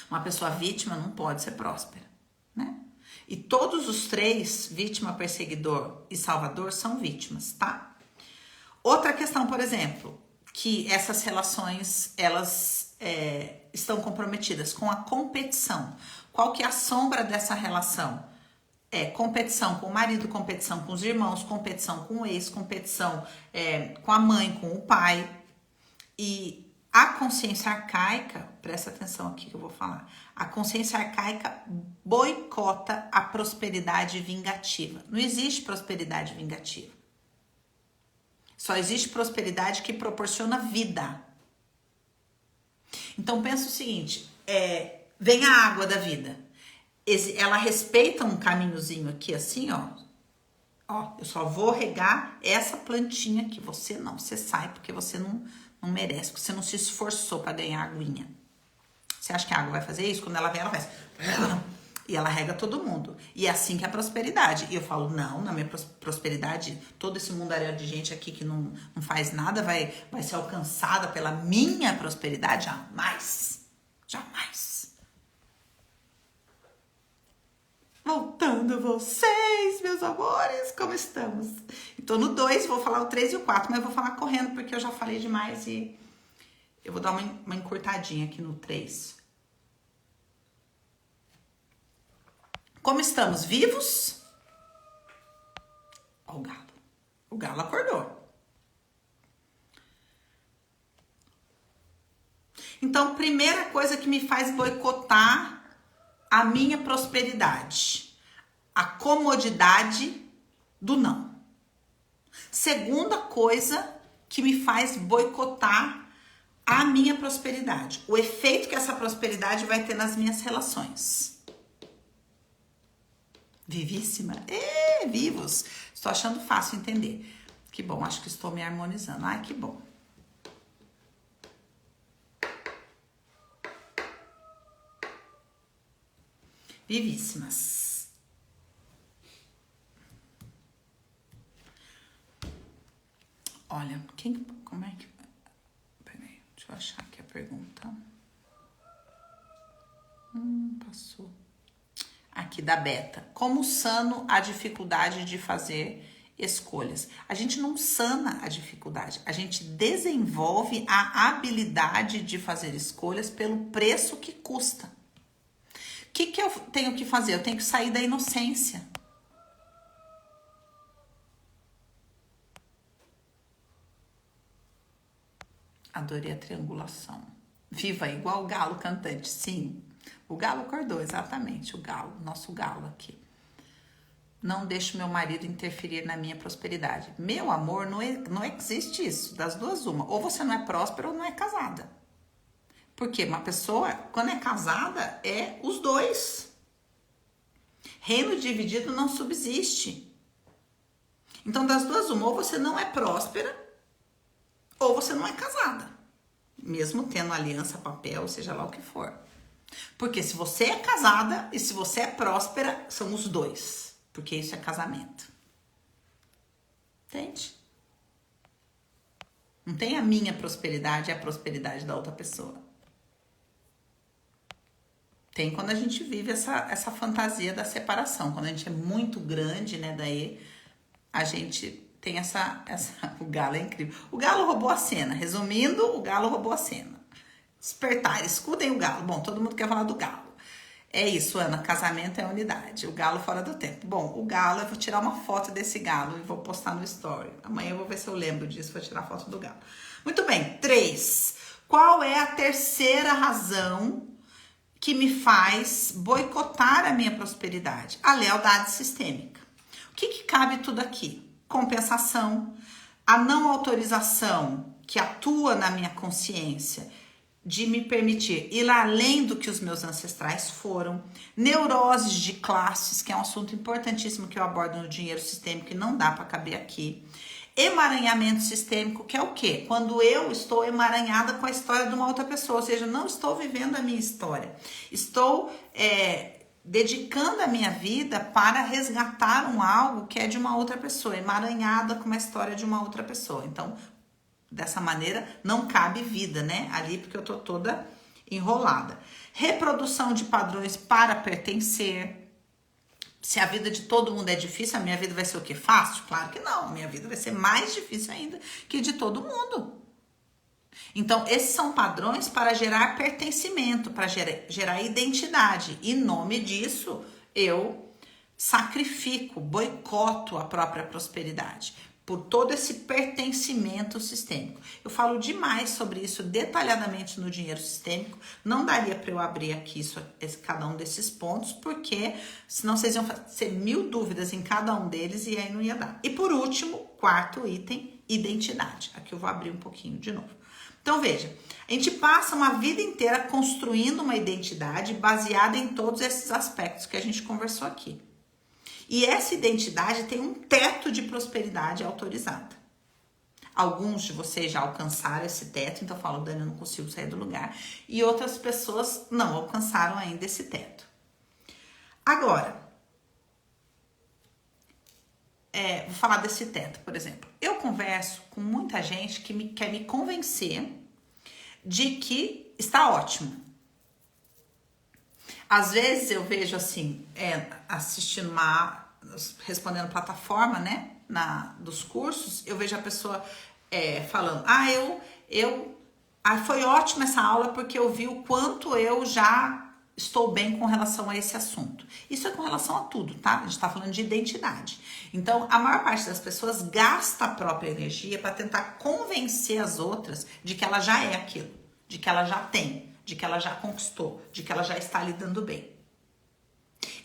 Uma pessoa vítima não pode ser próspera, né? E todos os três, vítima, perseguidor e salvador, são vítimas, tá? Outra questão, por exemplo, que essas relações, elas estão comprometidas com a competição. Qual que é a sombra dessa relação? Competição com o marido, competição com os irmãos, competição com o ex, competição com a mãe, com o pai. E a consciência arcaica, presta atenção aqui que eu vou falar, a consciência arcaica boicota a prosperidade vingativa. Não existe prosperidade vingativa. Só existe prosperidade que proporciona vida. Então pensa o seguinte, vem a água da vida. Ela respeita um caminhozinho aqui assim, ó, eu só vou regar essa plantinha aqui, você sai porque você não merece, porque você não se esforçou para ganhar aguinha. Você acha que a água vai fazer isso? Quando ela vem, ela faz, e ela rega todo mundo, e é assim que é a prosperidade. E eu falo, não, na minha prosperidade, todo esse mundaréu de gente aqui que não faz nada vai ser alcançada pela minha prosperidade? Jamais. Voltando vocês, meus amores, como estamos? Então no 2, vou falar o 3 e o 4, mas eu vou falar correndo porque eu já falei demais e eu vou dar uma encurtadinha aqui no 3. Como estamos? Vivos? Ó o galo. O galo acordou. Então, primeira coisa que me faz boicotar a minha prosperidade, a comodidade do não. Segunda coisa que me faz boicotar a minha prosperidade, o efeito que essa prosperidade vai ter nas minhas relações. Vivíssima? Vivos. Estou achando fácil entender. Que bom, acho que estou me harmonizando. Ai, que bom. Vivíssimas. Olha, como é que... Peraí, deixa eu achar aqui a pergunta. Passou. Aqui da Beta. Como sano a dificuldade de fazer escolhas? A gente não sana a dificuldade, a gente desenvolve a habilidade de fazer escolhas pelo preço que custa. O que eu tenho que fazer? Eu tenho que sair da inocência. Adorei a triangulação. Viva igual o galo cantante, sim. O galo acordou, exatamente, o galo, nosso galo aqui. Não deixo meu marido interferir na minha prosperidade. Meu amor, não existe isso, das duas uma. Ou você não é próspera ou não é casada. Porque uma pessoa, quando é casada, é os dois. Reino dividido não subsiste. Então, das duas uma, ou você não é próspera, ou você não é casada, mesmo tendo aliança, papel, seja lá o que for. Porque se você é casada e se você é próspera, são os dois, porque isso é casamento. Entende? Não tem a minha prosperidade e a prosperidade da outra pessoa. Tem quando a gente vive essa fantasia da separação. Quando a gente é muito grande, né? Daí a gente tem O galo é incrível. O galo roubou a cena. Resumindo, o galo roubou a cena. Despertar, escutem o galo. Bom, todo mundo quer falar do galo. É isso, Ana. Casamento é unidade. O galo fora do tempo. Bom, o galo, eu vou tirar uma foto desse galo e vou postar no story. Amanhã eu vou ver se eu lembro disso. Vou tirar a foto do galo. Muito bem. 3. Qual é a terceira razão que me faz boicotar a minha prosperidade? A lealdade sistêmica. O que cabe tudo aqui? Compensação, a não autorização que atua na minha consciência de me permitir ir além do que os meus ancestrais foram, neuroses de classes, que é um assunto importantíssimo que eu abordo no dinheiro sistêmico e não dá para caber aqui. Emaranhamento sistêmico, que é o quê? Quando eu estou emaranhada com a história de uma outra pessoa, ou seja, não estou vivendo a minha história. Estou dedicando a minha vida para resgatar algo que é de uma outra pessoa, emaranhada com uma história de uma outra pessoa. Então, dessa maneira, não cabe vida, né? Ali, porque eu tô toda enrolada. Reprodução de padrões para pertencer. Se a vida de todo mundo é difícil, a minha vida vai ser o quê? Fácil? Claro que não. A minha vida vai ser mais difícil ainda que de todo mundo. Então, esses são padrões para gerar pertencimento, para gerar identidade. E em nome disso, eu sacrifico, boicoto a própria prosperidade por todo esse pertencimento sistêmico. Eu falo demais sobre isso detalhadamente no dinheiro sistêmico. Não daria para eu abrir aqui cada um desses pontos, porque senão vocês iam ter 1000 dúvidas em cada um deles e aí não ia dar. E por último, quarto item, identidade. Aqui eu vou abrir um pouquinho de novo. Então veja, a gente passa uma vida inteira construindo uma identidade baseada em todos esses aspectos que a gente conversou aqui. E essa identidade tem um teto de prosperidade autorizada. Alguns de vocês já alcançaram esse teto, então falam, Dani, eu não consigo sair do lugar. E outras pessoas não alcançaram ainda esse teto. Agora, vou falar desse teto, por exemplo. Eu converso com muita gente que quer me convencer de que está ótimo. Às vezes eu vejo assim, assistindo respondendo plataforma, né, dos cursos, eu vejo a pessoa falando, foi ótima essa aula porque eu vi o quanto eu já estou bem com relação a esse assunto. Isso é com relação a tudo, tá? A gente tá falando de identidade. Então, a maior parte das pessoas gasta a própria energia para tentar convencer as outras de que ela já é aquilo, de que ela já tem, de que ela já conquistou, de que ela já está lidando bem.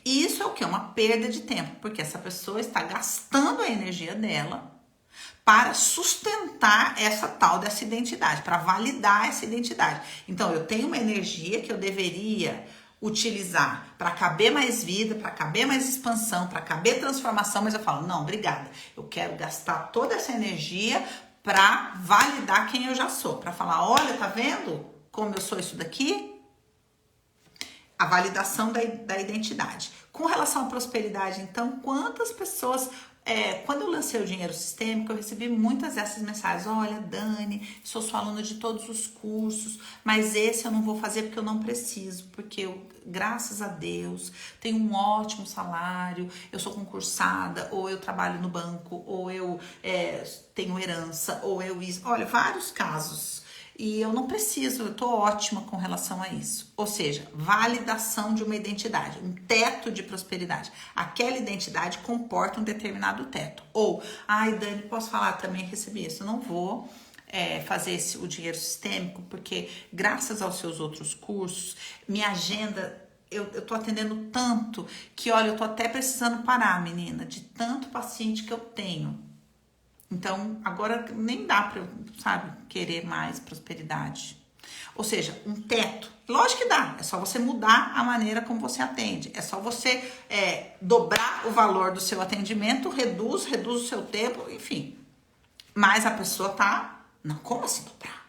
E isso é o quê? Uma perda de tempo, porque essa pessoa está gastando a energia dela para sustentar essa tal dessa identidade, para validar essa identidade. Então, eu tenho uma energia que eu deveria utilizar para caber mais vida, para caber mais expansão, para caber transformação, mas eu falo, não, obrigada. Eu quero gastar toda essa energia para validar quem eu já sou, para falar, olha, tá vendo como eu sou isso daqui? A validação da identidade. Com relação à prosperidade, então, quantas pessoas... quando eu lancei o dinheiro sistêmico, eu recebi muitas dessas mensagens. Olha, Dani, sou sua aluna de todos os cursos, mas esse eu não vou fazer porque eu não preciso, porque eu, graças a Deus, tenho um ótimo salário, eu sou concursada, ou eu trabalho no banco, ou eu tenho herança, ou eu... Olha, vários casos. E eu não preciso, eu tô ótima com relação a isso. Ou seja, validação de uma identidade, um teto de prosperidade. Aquela identidade comporta um determinado teto. Ou, ai, Dani, posso falar, também recebi isso. Eu não vou fazer o dinheiro sistêmico, porque graças aos seus outros cursos, minha agenda, eu tô atendendo tanto que, olha, eu tô até precisando parar, menina, de tanto paciente que eu tenho. Então, agora nem dá para eu, querer mais prosperidade. Ou seja, um teto. Lógico que dá, é só você mudar a maneira como você atende. É só você dobrar o valor do seu atendimento, reduz o seu tempo, enfim. Mas a pessoa tá Não, como assim dobrar?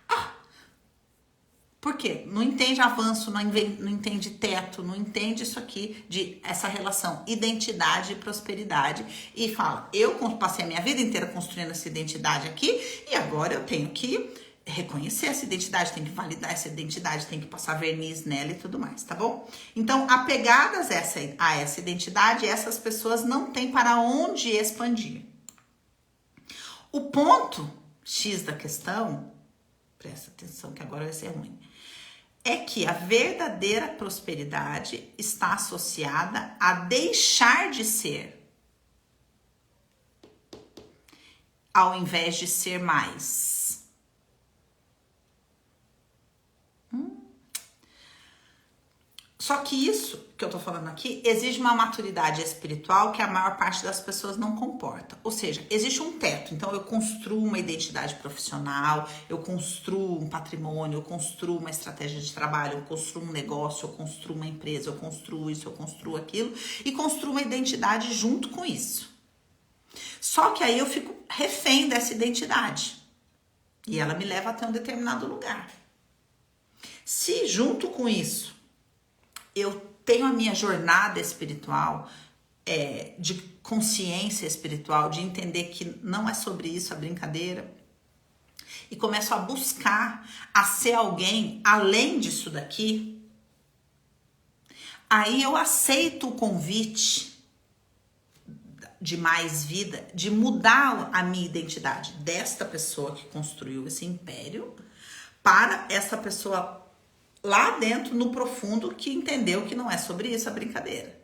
Por quê? Não entende avanço, não entende teto, não entende isso aqui, de essa relação identidade e prosperidade. E fala, eu passei a minha vida inteira construindo essa identidade aqui e agora eu tenho que reconhecer essa identidade, tenho que validar essa identidade, tenho que passar verniz nela e tudo mais, tá bom? Então, apegadas a essa identidade, essas pessoas não têm para onde expandir. O ponto X da questão, presta atenção que agora vai ser ruim, é que a verdadeira prosperidade está associada a deixar de ser, ao invés de ser mais. Só que isso que eu tô falando aqui exige uma maturidade espiritual que a maior parte das pessoas não comporta. Ou seja, existe um teto. Então eu construo uma identidade profissional, eu construo um patrimônio, eu construo uma estratégia de trabalho, eu construo um negócio, eu construo uma empresa, eu construo isso, eu construo aquilo e construo uma identidade junto com isso. Só que aí eu fico refém dessa identidade e ela me leva até um determinado lugar. Se junto com isso eu tenho a minha jornada espiritual, de consciência espiritual, de entender que não é sobre isso a brincadeira, e começo a buscar a ser alguém além disso daqui, aí eu aceito o convite de mais vida, de mudar a minha identidade desta pessoa que construiu esse império para essa pessoa lá dentro, no profundo, que entendeu que não é sobre isso a brincadeira.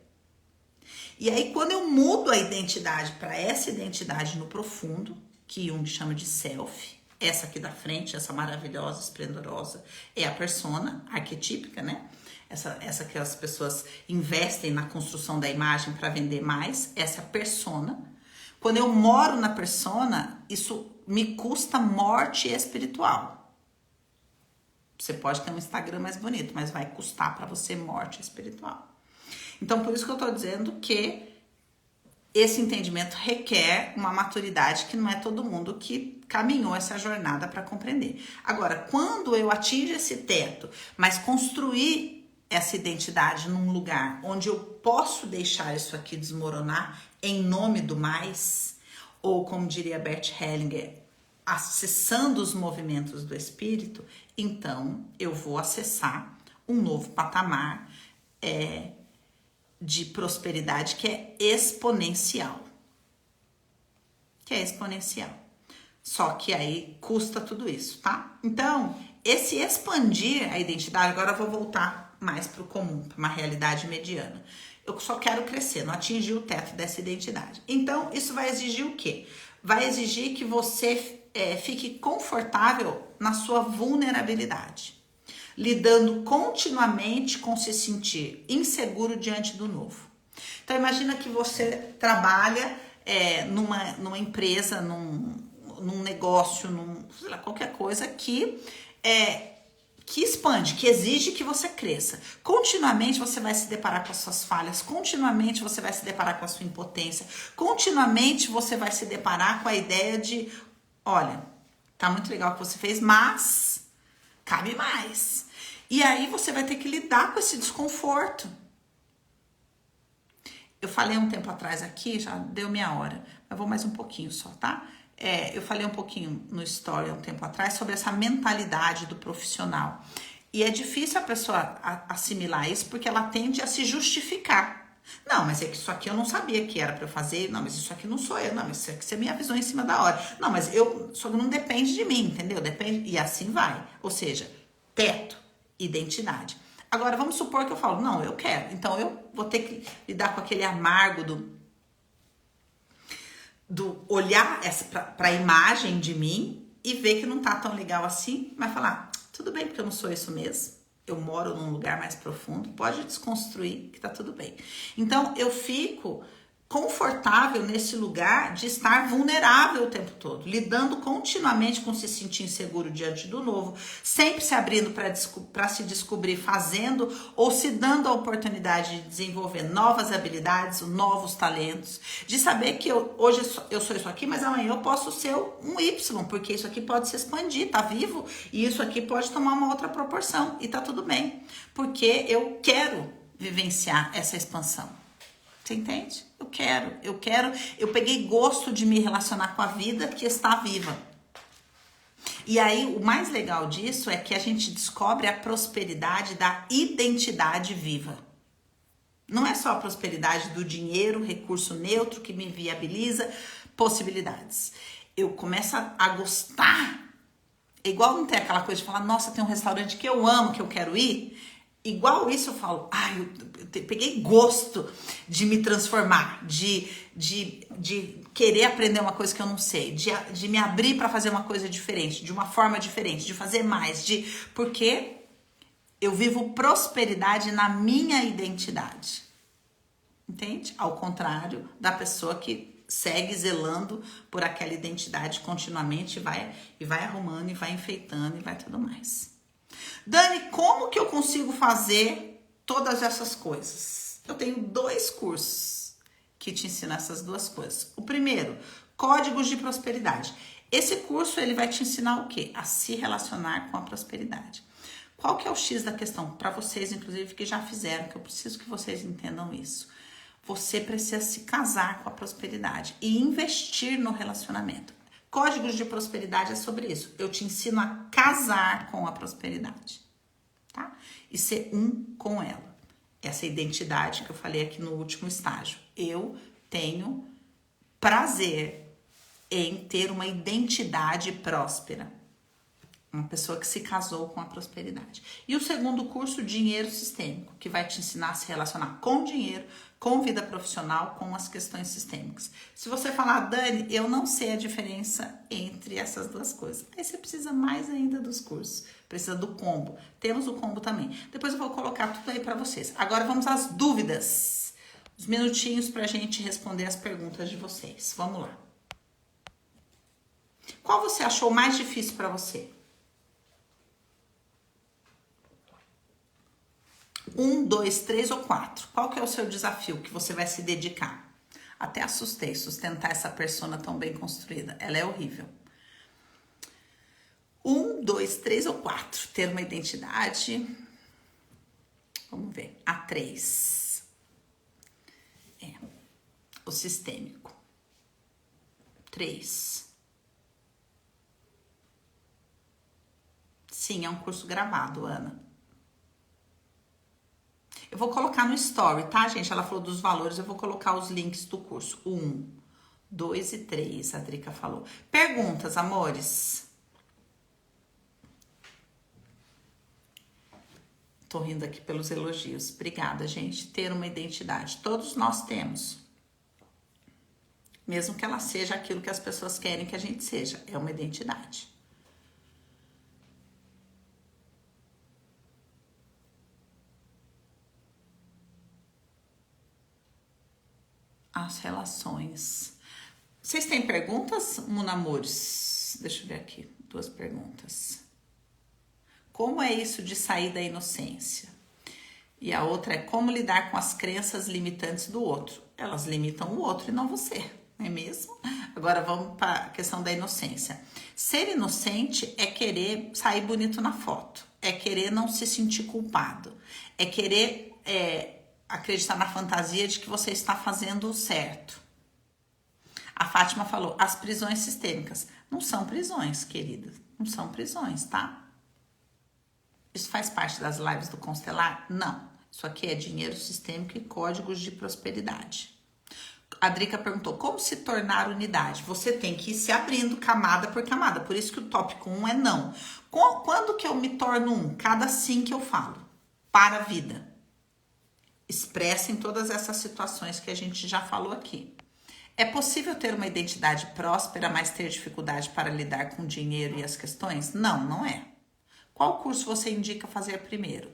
E aí, quando eu mudo a identidade para essa identidade no profundo, que Jung chama de self, essa aqui da frente, essa maravilhosa, esplendorosa, é a persona arquetípica, né? Essa que as pessoas investem na construção da imagem para vender mais, essa é a persona. Quando eu moro na persona, isso me custa morte espiritual. Você pode ter um Instagram mais bonito, mas vai custar para você morte espiritual. Então, por isso que eu tô dizendo que esse entendimento requer uma maturidade que não é todo mundo que caminhou essa jornada para compreender. Agora, quando eu atingo esse teto, mas construir essa identidade num lugar onde eu posso deixar isso aqui desmoronar em nome do mais, ou como diria Bert Hellinger, acessando os movimentos do espírito, então eu vou acessar um novo patamar de prosperidade que é exponencial. Só que aí custa tudo isso, tá? Então, esse expandir a identidade, agora eu vou voltar mais para o comum, para uma realidade mediana. Eu só quero crescer, não atingir o teto dessa identidade. Então, isso vai exigir o quê? Vai exigir que você fique confortável na sua vulnerabilidade, lidando continuamente com se sentir inseguro diante do novo. Então imagina que você trabalha numa empresa, num negócio, sei lá, qualquer coisa que expande, que exige que você cresça. Continuamente você vai se deparar com as suas falhas, continuamente você vai se deparar com a sua impotência, continuamente você vai se deparar com a ideia de, olha, tá muito legal o que você fez, mas cabe mais. E aí você vai ter que lidar com esse desconforto. Eu falei um tempo atrás aqui, já deu minha hora, mas vou mais um pouquinho só, tá? Eu falei um pouquinho no story um tempo atrás sobre essa mentalidade do profissional. E é difícil a pessoa assimilar isso porque ela tende a se justificar. Não, mas é que isso aqui eu não sabia que era para eu fazer. Não, mas isso aqui não sou eu. Não, mas isso aqui você me avisou em cima da hora. Não, mas isso não depende de mim, entendeu? Depende, e assim vai. Ou seja, teto, identidade. Agora, vamos supor que eu falo, não, eu quero. Então, eu vou ter que lidar com aquele amargo do olhar para a imagem de mim e ver que não tá tão legal assim, mas falar, tudo bem, porque eu não sou isso mesmo. Eu moro num lugar mais profundo, pode desconstruir que tá tudo bem. Então, eu fico confortável nesse lugar de estar vulnerável o tempo todo, lidando continuamente com se sentir inseguro diante do novo, sempre se abrindo para se descobrir fazendo ou se dando a oportunidade de desenvolver novas habilidades, novos talentos, de saber que hoje eu sou isso aqui, mas amanhã eu posso ser um Y, porque isso aqui pode se expandir, tá vivo, e isso aqui pode tomar uma outra proporção, e tá tudo bem, porque eu quero vivenciar essa expansão. Você entende? Eu peguei gosto de me relacionar com a vida que está viva. E aí, o mais legal disso é que a gente descobre a prosperidade da identidade viva. Não é só a prosperidade do dinheiro, recurso neutro que me viabiliza possibilidades. Eu começo a gostar. Igual não tem aquela coisa de falar, nossa, tem um restaurante que eu amo, que eu quero ir. Igual isso eu falo, eu peguei gosto de me transformar, de querer aprender uma coisa que eu não sei, de me abrir para fazer uma coisa diferente, de uma forma diferente, de fazer mais, porque eu vivo prosperidade na minha identidade, entende? Ao contrário da pessoa que segue zelando por aquela identidade continuamente e vai arrumando, e vai enfeitando, e vai tudo mais. Dani, como que eu consigo fazer todas essas coisas? Eu tenho 2 cursos que te ensinam essas 2 coisas. O primeiro, Códigos de Prosperidade. Esse curso ele vai te ensinar o quê? A se relacionar com a prosperidade. Qual que é o X da questão? Para vocês, inclusive, que já fizeram, que eu preciso que vocês entendam isso. Você precisa se casar com a prosperidade e investir no relacionamento. Códigos de Prosperidade é sobre isso. Eu te ensino a casar com a prosperidade, tá? E ser um com ela. Essa identidade que eu falei aqui no último estágio. Eu tenho prazer em ter uma identidade próspera. Uma pessoa que se casou com a prosperidade. E o segundo curso, Dinheiro Sistêmico, que vai te ensinar a se relacionar com dinheiro, com vida profissional, com as questões sistêmicas. Se você falar, Dani, eu não sei a diferença entre essas 2 coisas. Aí você precisa mais ainda dos cursos. Precisa do combo. Temos o combo também. Depois eu vou colocar tudo aí para vocês. Agora vamos às dúvidas. Uns minutinhos pra gente responder as perguntas de vocês. Vamos lá. Qual você achou mais difícil para você? 1, 2, 3 ou 4. Qual que é o seu desafio que você vai se dedicar? Até assustei sustentar essa persona tão bem construída. Ela é horrível. 1, 2, 3 ou 4. Ter uma identidade. Vamos ver. A 3. O sistêmico. 3. Sim, é um curso gravado, Ana. Eu vou colocar no story, tá, gente? Ela falou dos valores, eu vou colocar os links do curso. 1, 2 e 3, a Drica falou. Perguntas, amores? Tô rindo aqui pelos elogios. Obrigada, gente. Ter uma identidade. Todos nós temos. Mesmo que ela seja aquilo que as pessoas querem que a gente seja. É uma identidade. As relações. Vocês têm perguntas, Munamores? Deixa eu ver aqui. 2 perguntas. Como é isso de sair da inocência? E a outra é como lidar com as crenças limitantes do outro. Elas limitam o outro e não você, não é mesmo? Agora vamos para a questão da inocência. Ser inocente é querer sair bonito na foto. É querer não se sentir culpado. É querer acreditar na fantasia de que você está fazendo o certo. A Fátima falou, as prisões sistêmicas. Não são prisões, querida. Não são prisões, tá? Isso faz parte das lives do Constelar? Não. Isso aqui é dinheiro sistêmico e códigos de prosperidade. A Drica perguntou, como se tornar unidade? Você tem que ir se abrindo camada por camada. Por isso que o tópico 1 é não. Quando que eu me torno um? Cada sim que eu falo. Para a vida. Expressem todas essas situações que a gente já falou aqui. É possível ter uma identidade próspera, mas ter dificuldade para lidar com o dinheiro e as questões? Não, não é. Qual curso você indica fazer primeiro?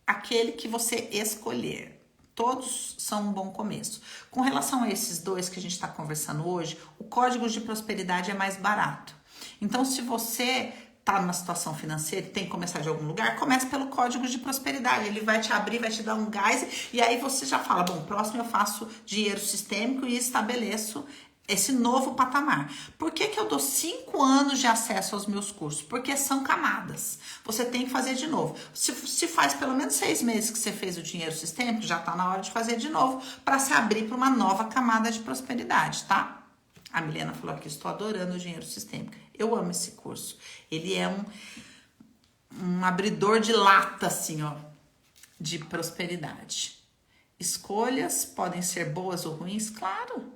Aquele que você escolher, Todos são um bom começo. Com relação a esses dois que a gente está conversando hoje, o código de prosperidade é mais barato. Então, se você tá numa situação financeira e tem que começar de algum lugar, comece pelo código de prosperidade. Ele vai te abrir, vai te dar um gás e aí você já fala, bom, próximo eu faço dinheiro sistêmico e estabeleço esse novo patamar. Por que que eu dou 5 anos de acesso aos meus cursos? Porque são camadas. Você tem que fazer de novo. Se faz pelo menos 6 meses que você fez o dinheiro sistêmico, já tá na hora de fazer de novo para se abrir para uma nova camada de prosperidade, tá? A Milena falou aqui, estou adorando o dinheiro sistêmico. Eu amo esse curso. Ele é um abridor de lata, assim, ó, de prosperidade. Escolhas podem ser boas ou ruins? Claro.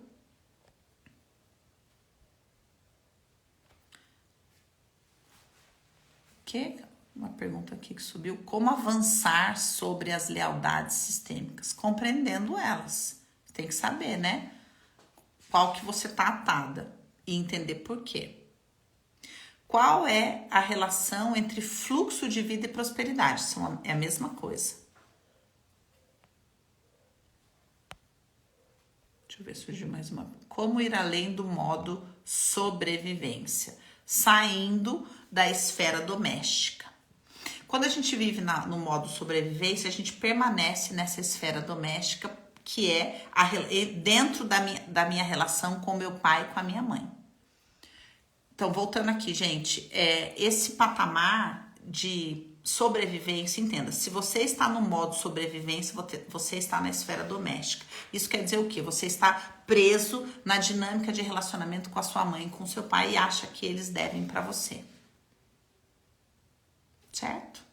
Uma pergunta aqui que subiu. Como avançar sobre as lealdades sistêmicas? Compreendendo elas. Tem que saber, né? Qual que você tá atada e entender por quê. Qual é a relação entre fluxo de vida e prosperidade? É a mesma coisa. Deixa eu ver se surgiu mais uma. Como ir além do modo sobrevivência? Saindo da esfera doméstica. Quando a gente vive no modo sobrevivência, a gente permanece nessa esfera doméstica que é dentro da minha relação com meu pai e com a minha mãe. Então, voltando aqui, gente, esse patamar de sobrevivência, entenda, se você está no modo sobrevivência, você está na esfera doméstica. Isso quer dizer o quê? Você está preso na dinâmica de relacionamento com a sua mãe e com o seu pai e acha que eles devem para você. Certo?